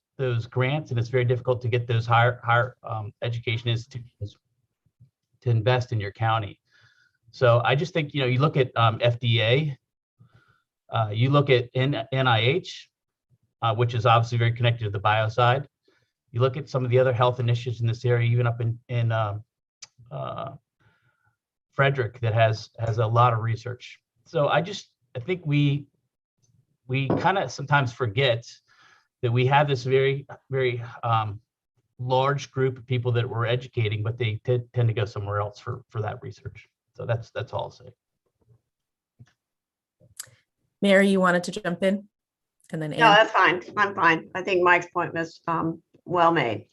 S13: grants, and it's very difficult to get those higher education institutions to invest in your county. So I just think you look at FDA. You look at NIH, which is obviously very connected to the bio side. You look at some of the other health initiatives in this area, even up in Frederick, that has a lot of research. So I think we kind of sometimes forget that we have this very, very large group of people that we're educating, but they tend to go somewhere else for that research. So that's all I'll say.
S2: Mary, you wanted to jump in? And then
S4: No, that's fine. I'm fine. I think Mike's point was well made.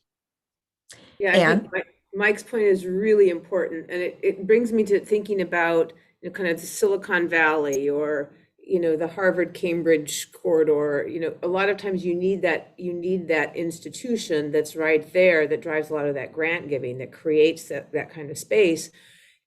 S3: Yeah, I think Mike's point is really important. And it brings me to thinking about kind of the Silicon Valley, or the Harvard Cambridge corridor. A lot of times you need that institution that's right there, that drives a lot of that grant giving, that creates that kind of space.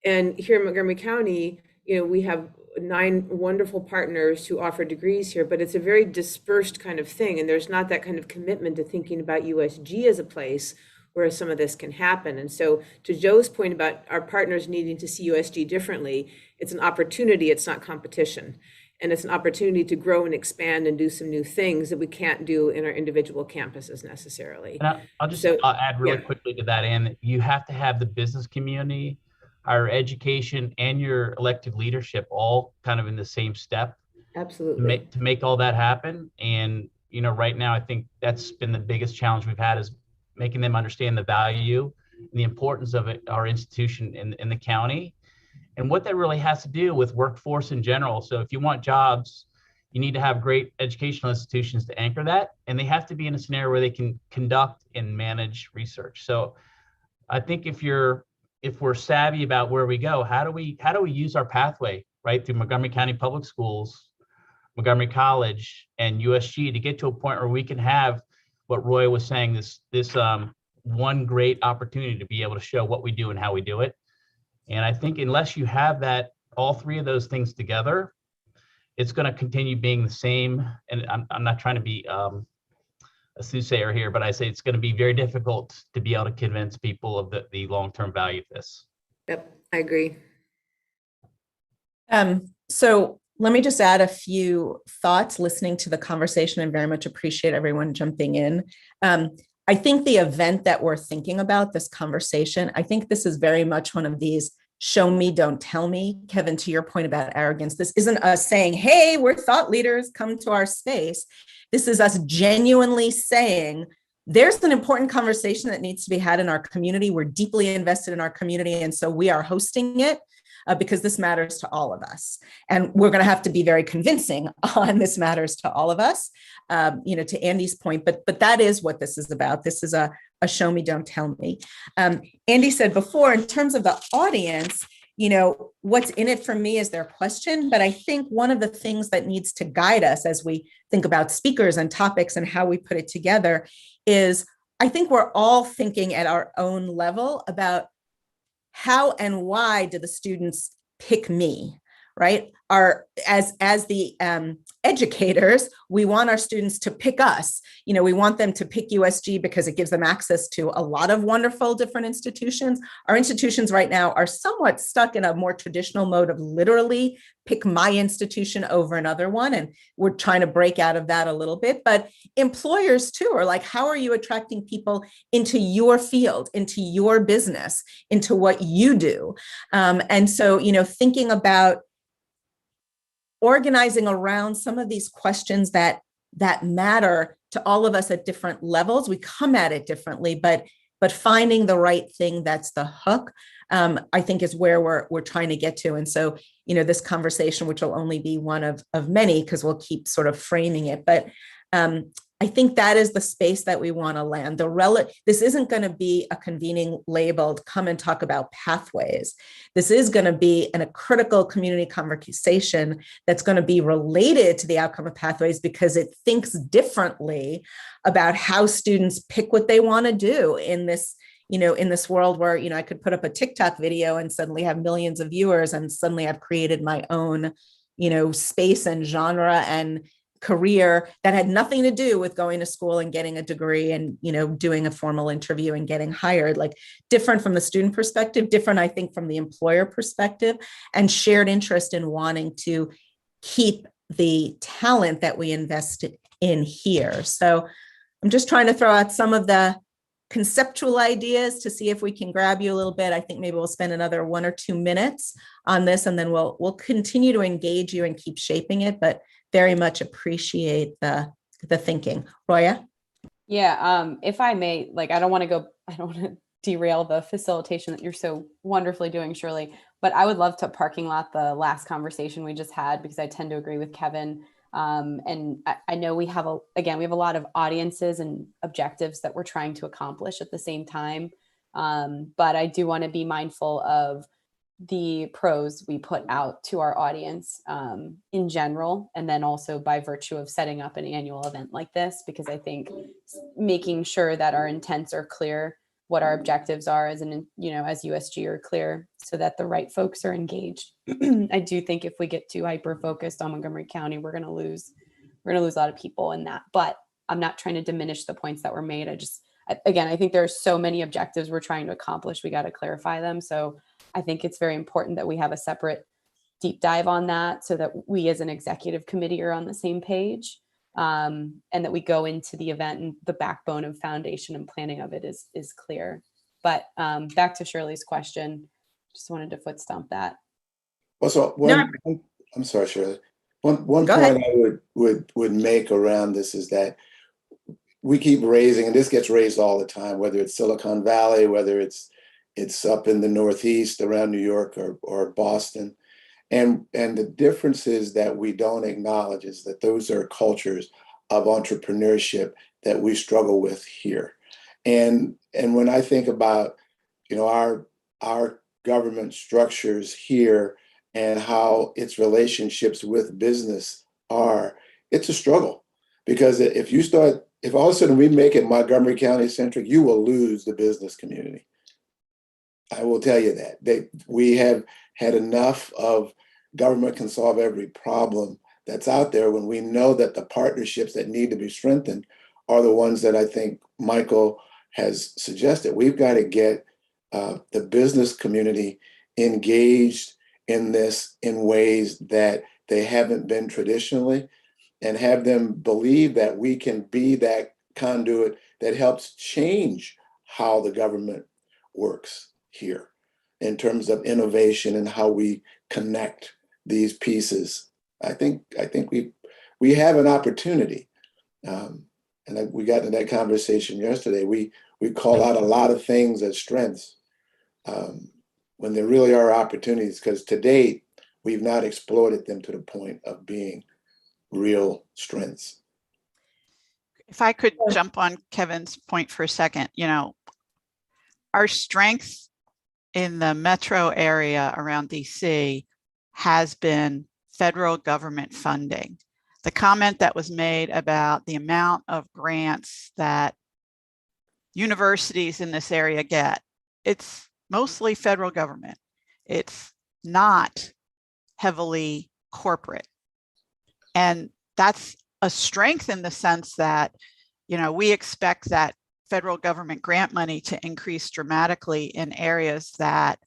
S3: And here in Montgomery County, we have 9 wonderful partners who offer degrees here, but it's a very dispersed kind of thing. And there's not that kind of commitment to thinking about USG as a place where some of this can happen. And so to Joe's point about our partners needing to see USG differently, it's an opportunity, it's not competition. And it's an opportunity to grow and expand and do some new things that we can't do in our individual campuses necessarily.
S13: And I'll add really quickly to that, Ann, that you have to have the business community, higher education, and your elected leadership all kind of in the same step.
S3: Absolutely.
S13: To make all that happen. And, right now, I think that's been the biggest challenge we've had, is making them understand the value and the importance of our institution in the county, and what that really has to do with workforce in general. So if you want jobs, you need to have great educational institutions to anchor that, and they have to be in a scenario where they can conduct and manage research. So I think if we're savvy about where we go, how do we use our pathway right through Montgomery County Public Schools, Montgomery College, and USG to get to a point where we can have what Roy was saying, this one great opportunity to be able to show what we do and how we do it. And I think unless you have that, all three of those things together, it's going to continue being the same. And I'm not trying to be a soothsayer here, but I say it's going to be very difficult to be able to convince people of the long-term value of this.
S3: Yep, I agree.
S2: So let me just add a few thoughts listening to the conversation and very much appreciate everyone jumping in. I think the event that we're thinking about, this conversation, I think this is very much one of these show me, don't tell me. Kevin, to your point about arrogance, this isn't us saying, hey, we're thought leaders, come to our space. This is us genuinely saying, there's an important conversation that needs to be had in our community. We're deeply invested in our community, and so we are hosting it. Because this matters to all of us. And we're going to have to be very convincing on this matters to all of us, to Andy's point, but that is what this is about. This is a show me, don't tell me. Andy said before, in terms of the audience, what's in it for me is their question. But I think one of the things that needs to guide us as we think about speakers and topics and how we put it together is, I think we're all thinking at our own level about how and why do the students pick me, right? As the educators, we want our students to pick us. We want them to pick USG because it gives them access to a lot of wonderful different institutions. Our institutions right now are somewhat stuck in a more traditional mode of literally pick my institution over another one. And we're trying to break out of that a little bit. But employers too are like, how are you attracting people into your field, into your business, into what you do? And so, thinking about organizing around some of these questions that matter to all of us at different levels. We come at it differently, but finding the right thing that's the hook, I think is where we're trying to get to. And so, this conversation, which will only be one of many, because we'll keep sort of framing it, but I think that is the space that we want to land. This isn't going to be a convening labeled, come and talk about pathways. This is going to be a critical community conversation that's going to be related to the outcome of pathways because it thinks differently about how students pick what they want to do in this, in this world where, I could put up a TikTok video and suddenly have millions of viewers and suddenly I've created my own, space and genre and career that had nothing to do with going to school and getting a degree and, doing a formal interview and getting hired, like different from the student perspective, different, I think, from the employer perspective, and shared interest in wanting to keep the talent that we invested in here. So I'm just trying to throw out some of the conceptual ideas to see if we can grab you a little bit. I think maybe we'll spend another 1 or 2 minutes on this, and then we'll continue to engage you and keep shaping it, but very much appreciate the thinking. Roya?
S10: Yeah, if I may, I don't want to derail the facilitation that you're so wonderfully doing, Shirley, but I would love to parking lot the last conversation we just had, because I tend to agree with Kevin. And I know we have a lot of audiences and objectives that we're trying to accomplish at the same time. But I do want to be mindful of the pros we put out to our audience in general, and then also by virtue of setting up an annual event like this, because I think making sure that our intents are clear, what our objectives are as USG are clear, so that the right folks are engaged. I do think if we get too hyper focused on Montgomery County, we're going to lose a lot of people in that. But I'm not trying to diminish the points that were made. I think there are so many objectives we're trying to accomplish. We got to clarify them. So I think it's very important that we have a separate deep dive on that, so that we as an executive committee are on the same page, and that we go into the event and the backbone of foundation and planning of it is clear. But back to Shirley's question, just wanted to foot stomp that.
S12: Well, so I'm sorry, Shirley. One point
S2: ahead.
S12: I would make around this is that we keep raising, and this gets raised all the time, whether it's Silicon Valley, whether it's up in the Northeast around New York or Boston. And the difference is that we don't acknowledge is that those are cultures of entrepreneurship that we struggle with here. And when I think about, our government structures here and how its relationships with business are, it's a struggle. Because if all of a sudden we make it Montgomery County centric, you will lose the business community. I will tell you that we have had enough of government can solve every problem that's out there when we know that the partnerships that need to be strengthened are the ones that I think Michael has suggested. We've got to get the business community engaged in this in ways that they haven't been traditionally, and have them believe that we can be that conduit that helps change how the government works here in terms of innovation and how we connect these pieces. I think we have an opportunity, and we got into that conversation yesterday. We call out a lot of things as strengths when there really are opportunities, because to date we've not exploited them to the point of being real strengths.
S14: If I could jump on Kevin's point for a second, our strength in the metro area around DC has been federal government funding. The comment that was made about the amount of grants that universities in this area get, it's mostly federal government. It's not heavily corporate. And that's a strength in the sense that, we expect that federal government grant money to increase dramatically in areas that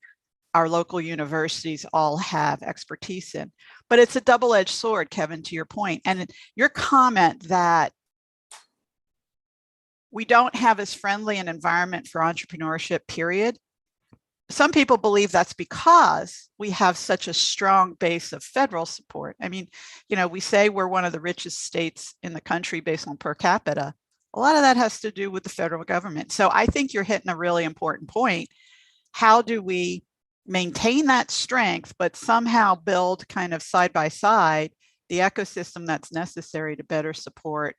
S14: our local universities all have expertise in. But it's a double-edged sword, Kevin, to your point. And your comment that we don't have as friendly an environment for entrepreneurship, period. Some people believe that's because we have such a strong base of federal support. I mean, we say we're one of the richest states in the country based on per capita. A lot of that has to do with the federal government. So I think you're hitting a really important point. How do we maintain that strength, but somehow build kind of side by side the ecosystem that's necessary to better support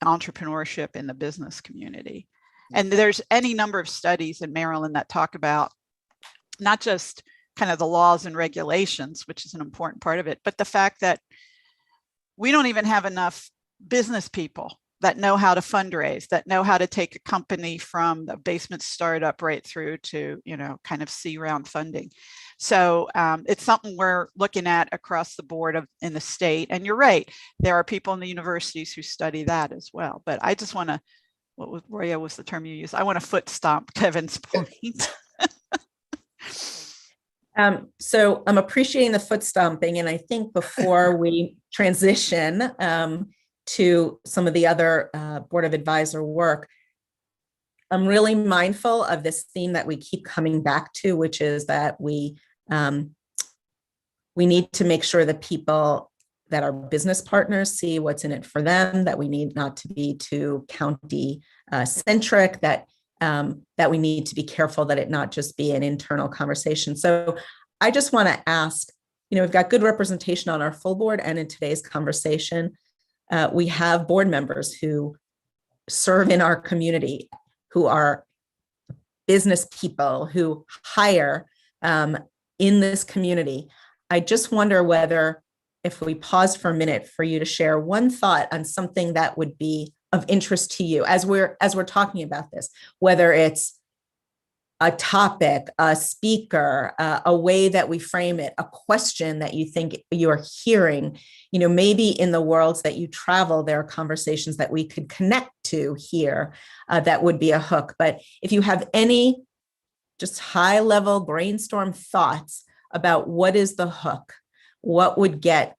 S14: entrepreneurship in the business community? And there's any number of studies in Maryland that talk about not just kind of the laws and regulations, which is an important part of it, but the fact that we don't even have enough business people that know how to fundraise, that know how to take a company from the basement startup right through to, kind of C round funding. So it's something we're looking at across the board in the state. And you're right, there are people in the universities who study that as well. But I just want to, Roya was the term you used, I want to foot stomp Kevin's point.
S2: So I'm appreciating the foot stomping. And I think before we transition to some of the other Board of Advisor work, I'm really mindful of this theme that we keep coming back to, which is that we need to make sure that people that our business partners see what's in it for them, that we need not to be too county centric, that we need to be careful that it not just be an internal conversation. So I just want to ask, we've got good representation on our full board, and in today's conversation, we have board members who serve in our community, who are business people, who hire in this community. I just wonder whether, if we pause for a minute for you to share one thought on something that would be of interest to you as we're talking about this, whether it's a topic, a speaker, a way that we frame it, a question that you think you're hearing, maybe in the worlds that you travel, there are conversations that we could connect to here that would be a hook. But if you have any just high level brainstorm thoughts about what is the hook, what would get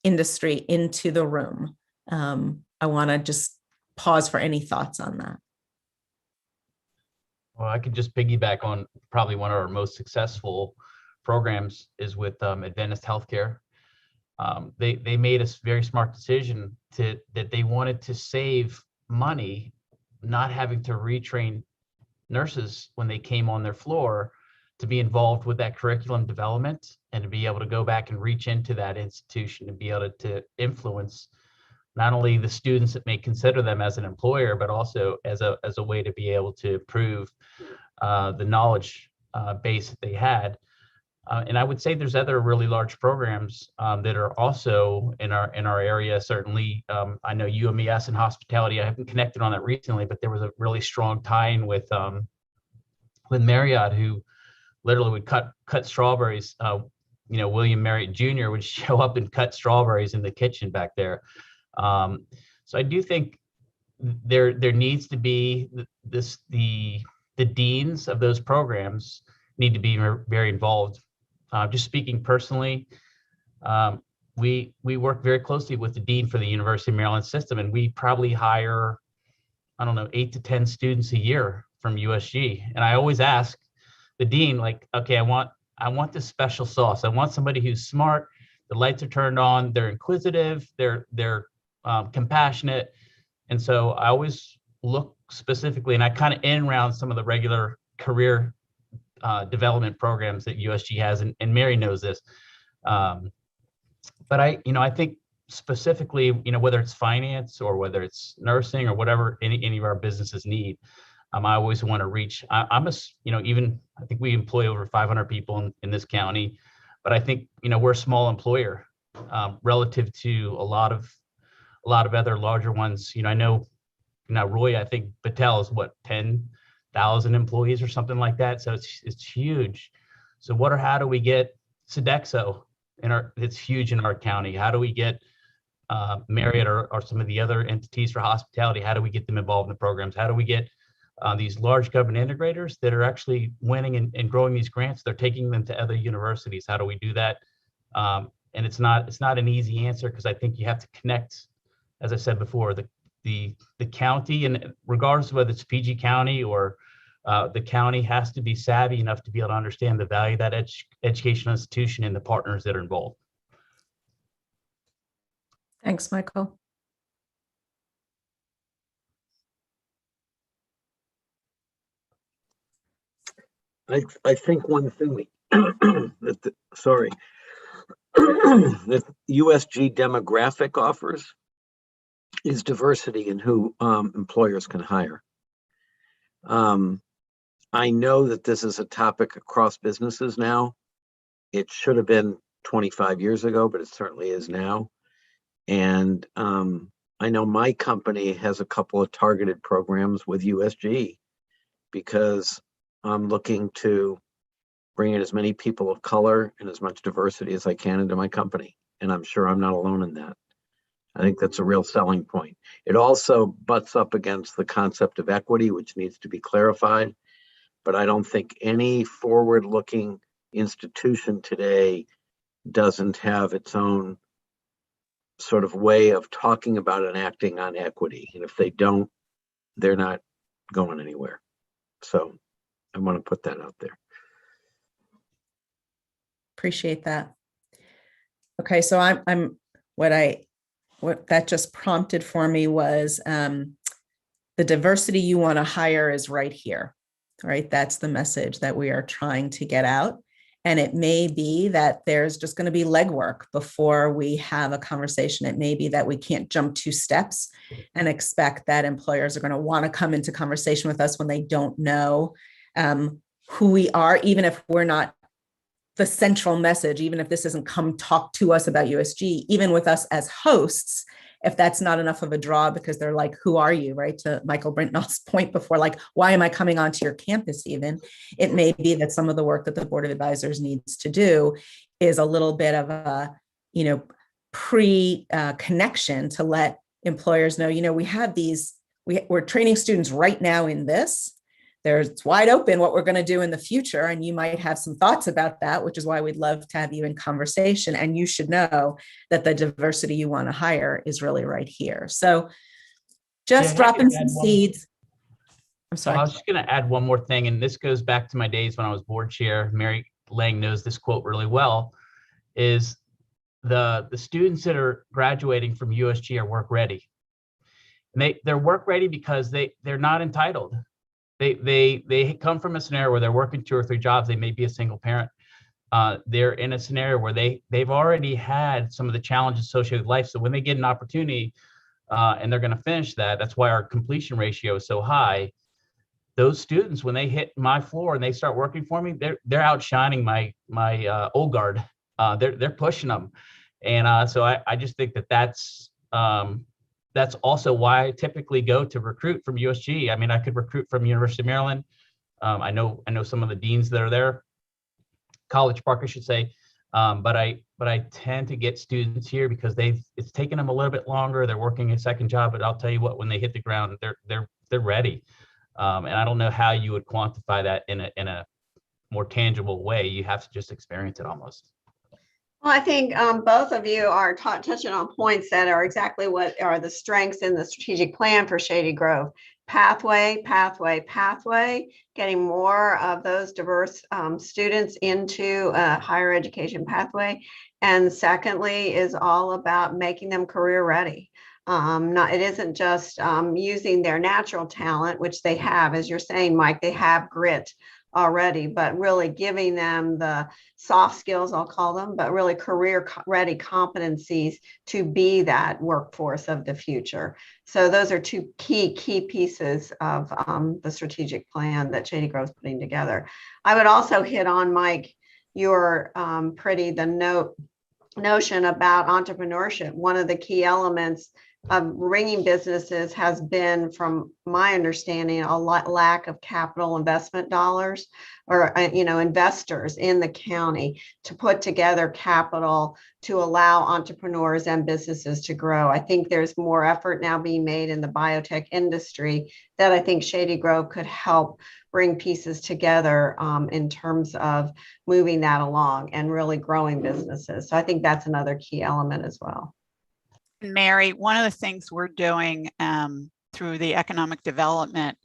S2: industry into the room, I want to just pause for any thoughts on that.
S13: Well, I could just piggyback on probably one of our most successful programs is with Adventist Healthcare. They made a very smart decision that they wanted to save money, not having to retrain nurses when they came on their floor, to be involved with that curriculum development and to be able to go back and reach into that institution and be able to influence not only the students that may consider them as an employer, but also as a way to be able to improve the knowledge base that they had. And I would say there's other really large programs that are also in our area. Certainly, I know UMES and hospitality. I haven't connected on that recently, but there was a really strong tie-in with with Marriott, who literally would cut strawberries. William Marriott Jr. would show up and cut strawberries in the kitchen back there. So I do think there needs to be the deans of those programs need to be very involved. Just speaking personally, we work very closely with the dean for the University of Maryland system, and we probably hire, I don't know, 8 to 10 students a year from USG. And I always ask the dean, like, okay, I want this special sauce. I want somebody who's smart. The lights are turned on. They're inquisitive. They're compassionate. And so I always look specifically, and I kind of in around some of the regular career development programs that USG has, and Mary knows this. But I think specifically, whether it's finance or whether it's nursing or whatever any of our businesses need, I always want to reach. I think we employ over 500 people in this county, but I think we're a small employer relative to a lot of other larger ones. I know now Roy, I think Battelle is what, 10,000 employees or something like that. So it's huge. So how do we get Sodexo it's huge in our county. How do we get Marriott or some of the other entities for hospitality? How do we get them involved in the programs? How do we get these large government integrators that are actually winning and growing these grants? They're taking them to other universities. How do we do that? And it's not an easy answer, because I think you have to connect, as I said before, the county, and regardless of whether it's PG County or the county, has to be savvy enough to be able to understand the value of that educational institution and the partners that are involved.
S2: Thanks, Michael.
S9: I think one thing that USG demographic offers is diversity in who employers can hire. I know that this is a topic across businesses now. It should have been 25 years ago, but it certainly is now. And I know my company has a couple of targeted programs with USG, because I'm looking to bring in as many people of color and as much diversity as I can into my company. And I'm sure I'm not alone in that. I think that's a real selling point. It also butts up against the concept of equity, which needs to be clarified. But I don't think any forward-looking institution today doesn't have its own sort of way of talking about and acting on equity. And if they don't, they're not going anywhere. So I want to put that out there.
S2: Appreciate that. Okay, so what that just prompted for me was the diversity you want to hire is right here, right? That's the message that we are trying to get out. And it may be that there's just going to be legwork before we have a conversation. It may be that we can't jump 2 steps and expect that employers are going to want to come into conversation with us when they don't know who we are, even if we're not the central message, even if this doesn't come talk to us about USG, even with us as hosts, if that's not enough of a draw, because they're like, who are you, right? To Michael Brentnall's point before, like, why am I coming onto your campus even? It may be that some of the work that the Board of Advisors needs to do is a little bit of a, pre-connection to let employers know, we have these, we're training students right now in this. It's wide open what we're going to do in the future. And you might have some thoughts about that, which is why we'd love to have you in conversation. And you should know that the diversity you want to hire is really right here. So just dropping some seeds. I'm sorry.
S13: I was just going to add one more thing. And this goes back to my days when I was board chair. Mary Lang knows this quote really well, is the students that are graduating from USG are work ready. And they're work ready because they're not entitled. They come from a scenario where they're working 2 or 3 jobs. They may be a single parent. They're in a scenario where they've already had some of the challenges associated with life. So when they get an opportunity and they're going to finish that, that's why our completion ratio is so high. Those students, when they hit my floor and they start working for me, they're outshining my old guard. They're pushing them, and so I just think that's also why I typically go to recruit from USG. I mean, I could recruit from University of Maryland. I know some of the deans that are there, College Park, I should say. But I tend to get students here because it's taken them a little bit longer. They're working a second job, but I'll tell you what, when they hit the ground, they're ready. And I don't know how you would quantify that in a more tangible way. You have to just experience it almost.
S4: Well, I think both of you are touching on points that are exactly what are the strengths in the strategic plan for Shady Grove. Pathway, getting more of those diverse students into a higher education pathway. And secondly is all about making them career ready. It isn't just using their natural talent, which they have, as you're saying, Mike, they have grit already, but really giving them the soft skills, I'll call them, but really career ready competencies to be that workforce of the future. So those are two key pieces of the strategic plan that Shady Grove's putting together. I would also hit on, Mike, your notion about entrepreneurship. One of the key elements of bringing businesses has been, from my understanding, a lack of capital investment dollars or investors in the county to put together capital to allow entrepreneurs and businesses to grow. I think there's more effort now being made in the biotech industry that I think Shady Grove could help bring pieces together in terms of moving that along and really growing businesses. So I think that's another key element as well.
S14: Mary, one of the things we're doing through the economic development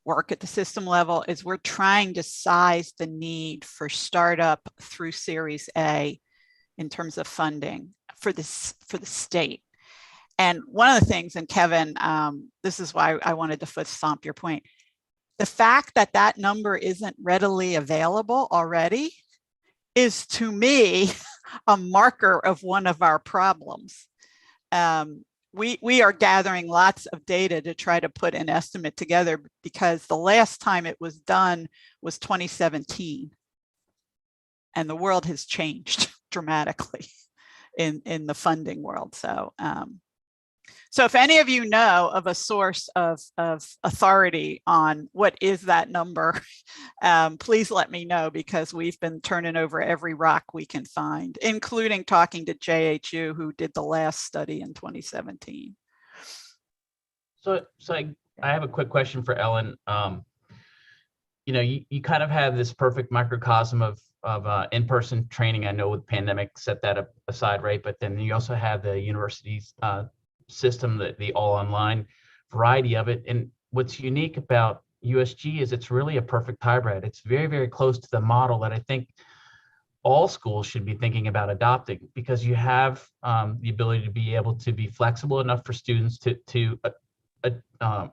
S14: work at the system level is we're trying to size the need for startup through Series A in terms of funding for the state. And one of the things, and Kevin, this is why I wanted to foot stomp your point, the fact that that number isn't readily available already is, to me, a marker of one of our problems. We are gathering lots of data to try to put an estimate together, because the last time it was done was 2017, and the world has changed dramatically in the funding world. So so if any of you know of a source of authority on what is that number, please let me know, because we've been turning over every rock we can find, including talking to JHU, who did the last study in 2017.
S13: So I have a quick question for Ellen. You kind of have this perfect microcosm of in-person training. I know with pandemic set that aside, right? But then you also have the university's system, the all online variety of it. And what's unique about USG is it's really a perfect hybrid. It's very, very close to the model that I think all schools should be thinking about adopting, because you have the ability to be able to be flexible enough for students to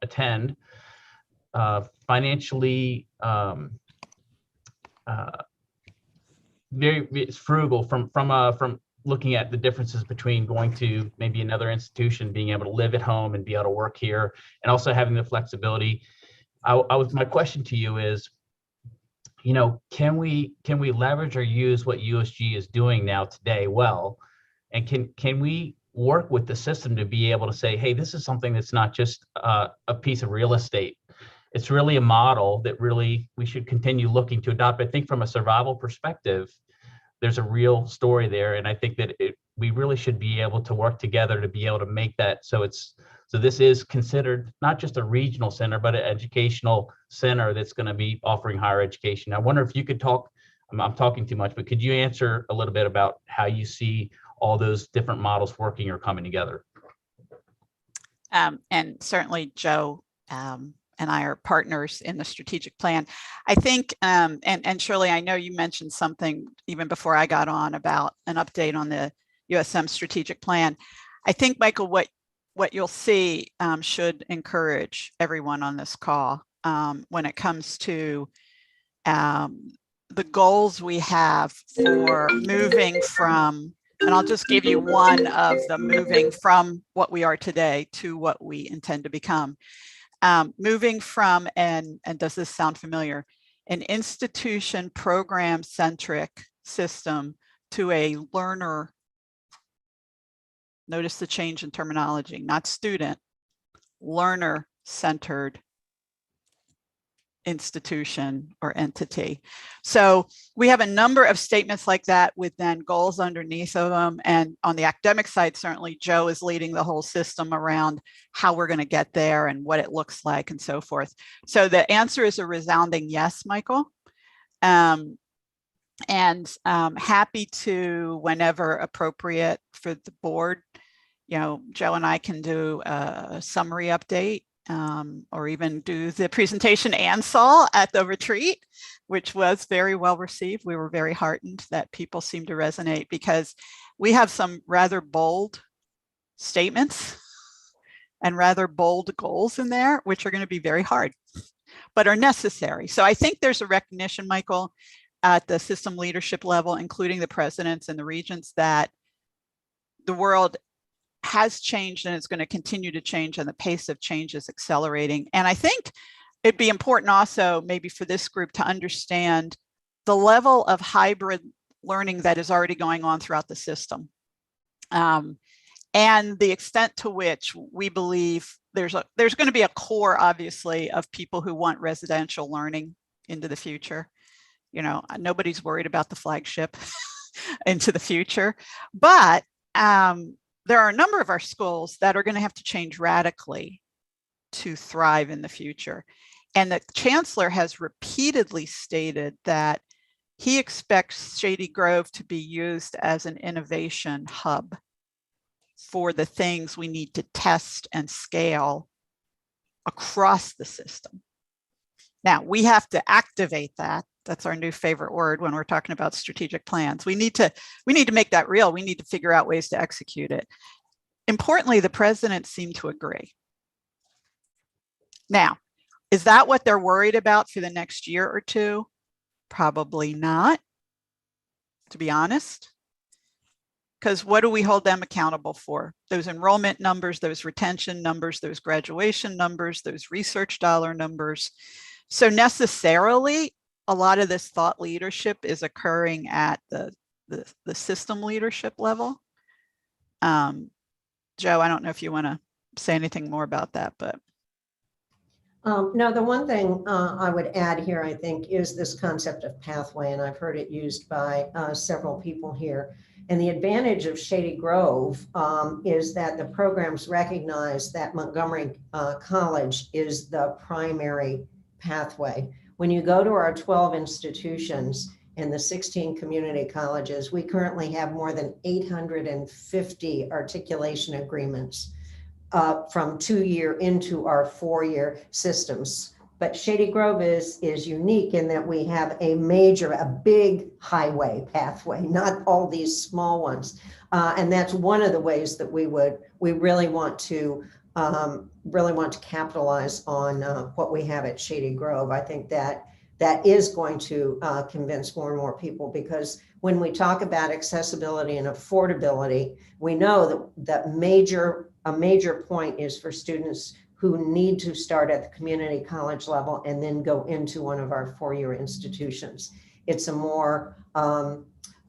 S13: attend, financially very frugal from looking at the differences between going to maybe another institution, being able to live at home and be able to work here, and also having the flexibility. My question to you is, can we leverage or use what USG is doing now today well, and can we work with the system to be able to say, hey, this is something that's not just a piece of real estate. It's really a model that really we should continue looking to adopt. I think from a survival perspective, there's a real story there, and I think that we really should be able to work together to be able to make that so this is considered not just a regional center, but an educational center that's going to be offering higher education. I wonder if you could talk. I'm talking too much, but could you answer a little bit about how you see all those different models working or coming together?
S14: And certainly, Joe and I are partners in the strategic plan. I think, and Shirley, I know you mentioned something even before I got on about an update on the USM strategic plan. I think, Michael, what you'll see should encourage everyone on this call when it comes to the goals we have for moving from, and I'll just give you one of the moving from what we are today to what we intend to become. Moving from, and does this sound familiar, an institution program-centric system to a learner, notice the change in terminology, not student, learner-centered institution or entity. So we have a number of statements like that with then goals underneath of them. And on the academic side, certainly Joe is leading the whole system around how we're going to get there and what it looks like and so forth. So the answer is a resounding yes, Michael. Happy to, whenever appropriate for the board, Joe and I can do a summary update or even do the presentation Ann saw at the retreat, which was very well received. We were very heartened that people seem to resonate because we have some rather bold statements and rather bold goals in there, which are going to be very hard, but are necessary. So I think there's a recognition, Michael, at the system leadership level, including the presidents and the regents, that the world has changed and it's going to continue to change, and the pace of change is accelerating. And I think it'd be important also maybe for this group to understand the level of hybrid learning that is already going on throughout the system. And the extent to which we believe there's going to be a core, obviously, of people who want residential learning into the future. Nobody's worried about the flagship into the future, but there are a number of our schools that are going to have to change radically to thrive in the future. And the chancellor has repeatedly stated that he expects Shady Grove to be used as an innovation hub for the things we need to test and scale across the system. Now, we have to activate that. That's our new favorite word when we're talking about strategic plans. We need to make that real. We need to figure out ways to execute it. Importantly, the president seemed to agree. Now, is that what they're worried about for the next year or two? Probably not, to be honest. Because what do we hold them accountable for? Those enrollment numbers, those retention numbers, those graduation numbers, those research dollar numbers. So necessarily, a lot of this thought leadership is occurring at the system leadership level. Joe, I don't know if you want to say anything more about that, but.
S7: No, the one thing I would add here, I think, is this concept of pathway, and I've heard it used by several people here. And the advantage of Shady Grove is that the programs recognize that Montgomery College is the primary pathway. When you go to our 12 institutions and the 16 community colleges, we currently have more than 850 articulation agreements from 2-year into our 4-year systems. But Shady Grove is unique in that we have a big highway pathway, not all these small ones. And that's one of the ways that we really want to capitalize on what we have at Shady Grove. I think that is going to convince more and more people, because when we talk about accessibility and affordability, we know that a major point is for students who need to start at the community college level and then go into one of our 4-year institutions. It's a more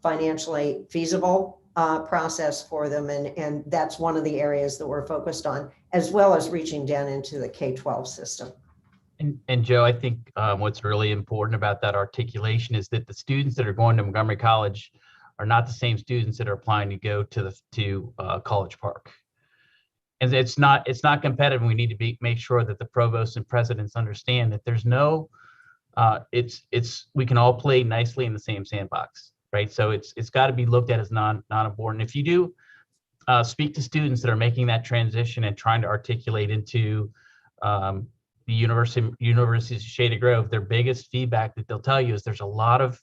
S7: financially feasible process for them. And that's one of the areas that we're focused on, as well as reaching down into the K-12 system.
S13: And Joe, I think what's really important about that articulation is that the students that are going to Montgomery College are not the same students that are applying to go to College Park. And it's not competitive. We need to make sure that the provosts and presidents understand that there's no, we can all play nicely in the same sandbox, right? So it's got to be looked at as non-important. If you do speak to students that are making that transition and trying to articulate into the University of Shady Grove, their biggest feedback that they'll tell you is there's a lot of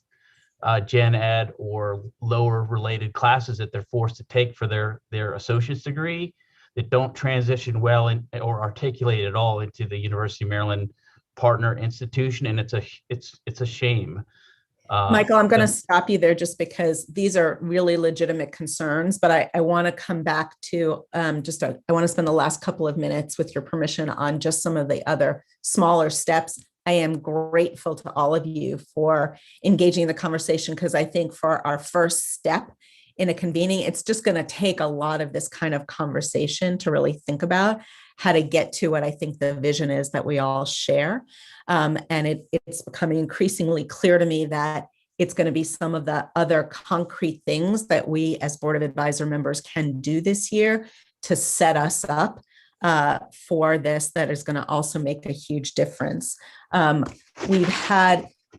S13: gen ed or lower related classes that they're forced to take for their associate's degree that don't transition well or articulate at all into the University of Maryland partner institution, and it's a shame.
S2: Michael, I'm going to stop you there just because these are really legitimate concerns, but I want to come back to I want to spend the last couple of minutes, with your permission, on just some of the other smaller steps. I am grateful to all of you for engaging in the conversation, because I think for our first step in a convening, it's just going to take a lot of this kind of conversation to really think about how to get to what I think the vision is that we all share. And it's becoming increasingly clear to me that it's going to be some of the other concrete things that we as Board of Advisor members can do this year to set us up for this that is going to also make a huge difference.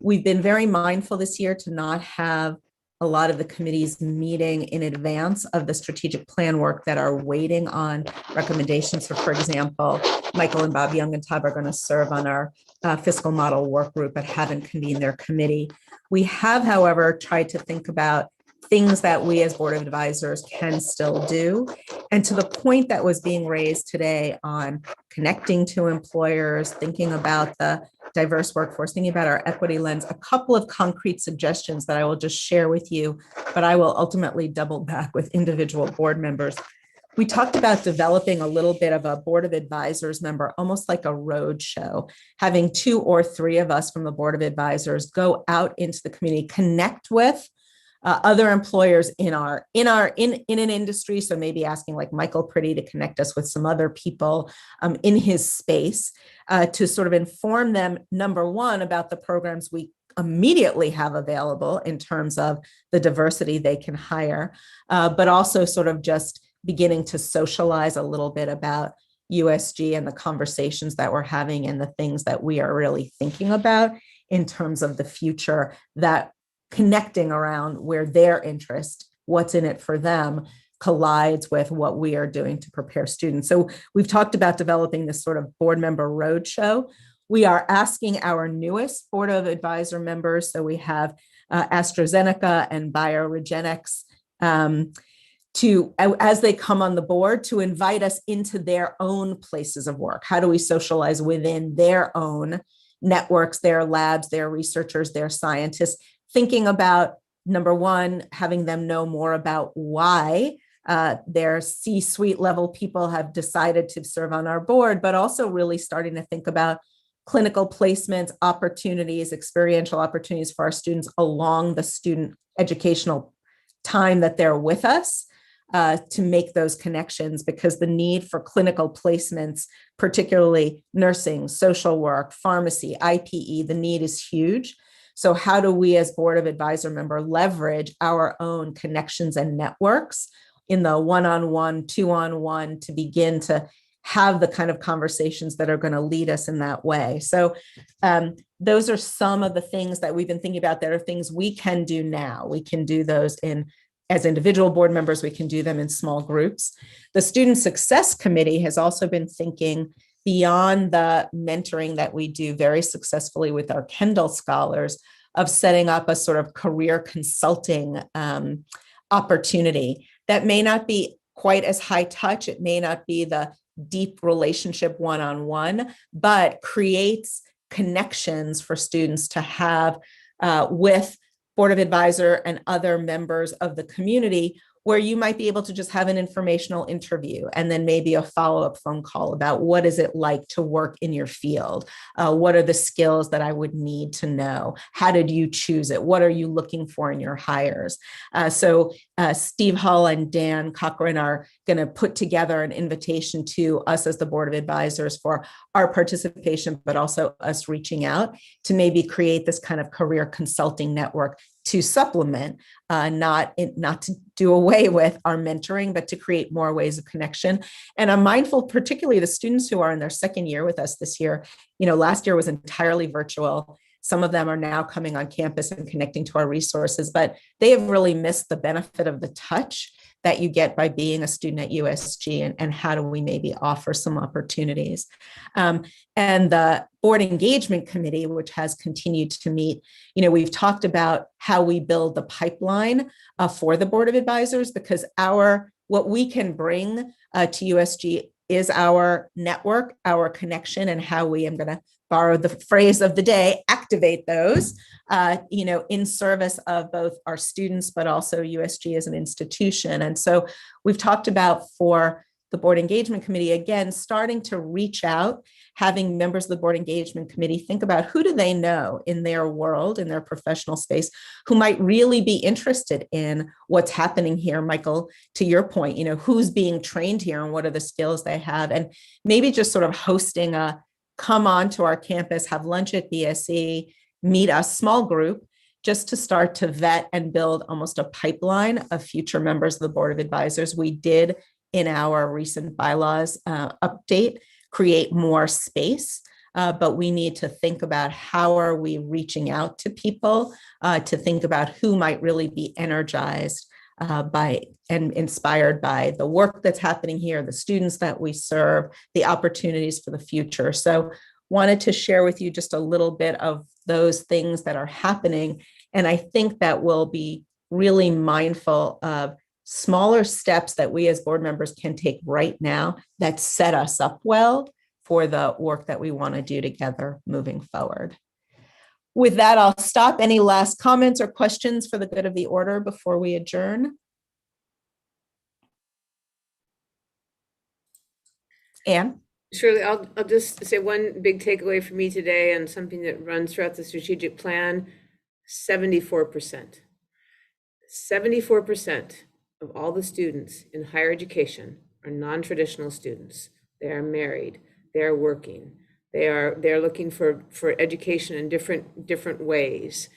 S2: We've been very mindful this year to not have a lot of the committees meeting in advance of the strategic plan work that are waiting on recommendations. For example, Michael and Bob Young and Todd are going to serve on our fiscal model work group but haven't convened their committee. We have, however, tried to think about things that we as Board of Advisors can still do. And to the point that was being raised today on connecting to employers, thinking about the diverse workforce, thinking about our equity lens, a couple of concrete suggestions that I will just share with you, but I will ultimately double back with individual board members. We talked about developing a little bit of a Board of Advisors member, almost like a road show, having 2 or 3 of us from the Board of Advisors go out into the community, connect with other employers in an industry. So maybe asking like Michael Pretty to connect us with some other people in his space to sort of inform them, number one, about the programs we immediately have available in terms of the diversity they can hire, but also sort of just beginning to socialize a little bit about USG and the conversations that we're having and the things that we are really thinking about in terms of the future, that connecting around where their interest, what's in it for them, collides with what we are doing to prepare students. So we've talked about developing this sort of board member roadshow. We are asking our newest Board of Advisor members, so we have AstraZeneca and BioRegenix, to, as they come on the board, to invite us into their own places of work. How do we socialize within their own networks, their labs, their researchers, their scientists, thinking about, number one, having them know more about why their C-suite level people have decided to serve on our board, but also really starting to think about clinical placements, opportunities, experiential opportunities for our students along the student educational time that they're with us, to make those connections, because the need for clinical placements, particularly nursing, social work, pharmacy, IPE, the need is huge. So how do we as Board of Advisor member leverage our own connections and networks in the one-on-one, two-on-one to begin to have the kind of conversations that are going to lead us in that way? So those are some of the things that we've been thinking about that are things we can do now. We can do those as individual board members, we can do them in small groups. The Student Success Committee has also been thinking beyond the mentoring that we do very successfully with our Kendall scholars, of setting up a sort of career consulting opportunity that may not be quite as high touch. It may not be the deep relationship one-on-one, but creates connections for students to have with Board of Advisor and other members of the community, where you might be able to just have an informational interview and then maybe a follow-up phone call about what is it like to work in your field? What are the skills that I would need to know? How did you choose it? What are you looking for in your hires? So Steve Hull and Dan Cochran are going to put together an invitation to us as the Board of Advisors for our participation, but also us reaching out to maybe create this kind of career consulting network to supplement, not to do away with our mentoring, but to create more ways of connection. And I'm mindful, particularly the students who are in their second year with us this year. Last year was entirely virtual. Some of them are now coming on campus and connecting to our resources, but they have really missed the benefit of the touch that you get by being a student at USG, and how do we maybe offer some opportunities. And the Board Engagement Committee, which has continued to meet, we've talked about how we build the pipeline for the Board of Advisors, because what we can bring to USG is our network, our connection, and how we, I'm going to borrow the phrase of the day, activate those, in service of both our students, but also USG as an institution. And so we've talked about, for the Board Engagement Committee, again, starting to reach out, having members of the Board Engagement Committee think about who do they know in their world, in their professional space, who might really be interested in what's happening here. Michael, to your point, who's being trained here and what are the skills they have, and maybe just sort of hosting a come on to our campus, have lunch at BSE, meet a small group, just to start to vet and build almost a pipeline of future members of the Board of Advisors. We did, in our recent bylaws update, create more space, but we need to think about how are we reaching out to people, to think about who might really be energized by and inspired by the work that's happening here, the students that we serve, the opportunities for the future. So wanted to share with you just a little bit of those things that are happening. And I think that we'll be really mindful of smaller steps that we as board members can take right now that set us up well for the work that we want to do together moving forward. With that, I'll stop. Any last comments or questions for the good of the order before we adjourn? Anne?
S3: Shirley, I'll just say one big takeaway for me today and something that runs throughout the strategic plan: 74%. 74% of all the students in higher education are non-traditional students. They are married, they are working, they're looking for education in different ways.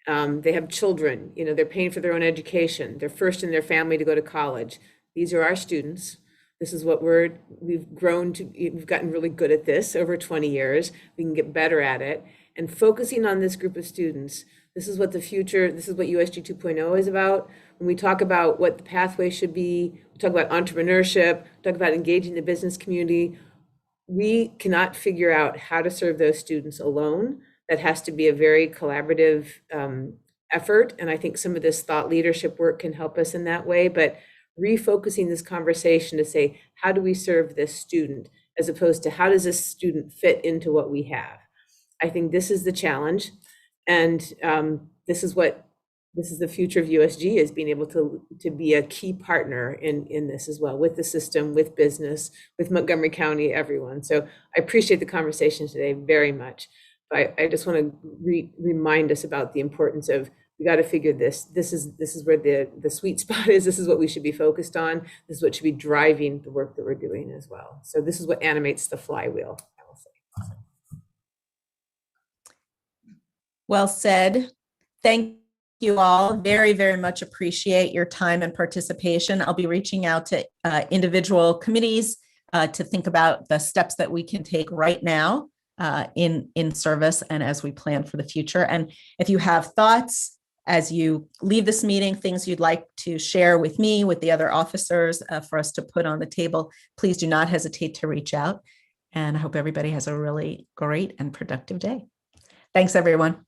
S3: They have children, they're paying for their own education. They're first in their family to go to college. These are our students. This is what we've grown to, we've gotten really good at this over 20 years. We can get better at it. And focusing on this group of students, this is what USG 2.0 is about. When we talk about what the pathway should be, we talk about entrepreneurship, we talk about engaging the business community. We cannot figure out how to serve those students alone. That has to be a very collaborative effort. And I think some of this thought leadership work can help us in that way. But refocusing this conversation to say, how do we serve this student, as opposed to how does this student fit into what we have? I think this is the challenge. And this is the future of USG, is being able to be a key partner in this as well, with the system, with business, with Montgomery County, everyone. So I appreciate the conversation today very much. But I just want to remind us about the importance of, we got to figure this. This is where the sweet spot is. This is what we should be focused on. This is what should be driving the work that we're doing as well. So this is what animates the flywheel, I will say.
S2: Well said. Thank you all. Very, very much appreciate your time and participation. I'll be reaching out to individual committees to think about the steps that we can take right now in service and as we plan for the future. And if you have thoughts as you leave this meeting, things you'd like to share with me, with the other officers for us to put on the table, please do not hesitate to reach out. And I hope everybody has a really great and productive day. Thanks, everyone.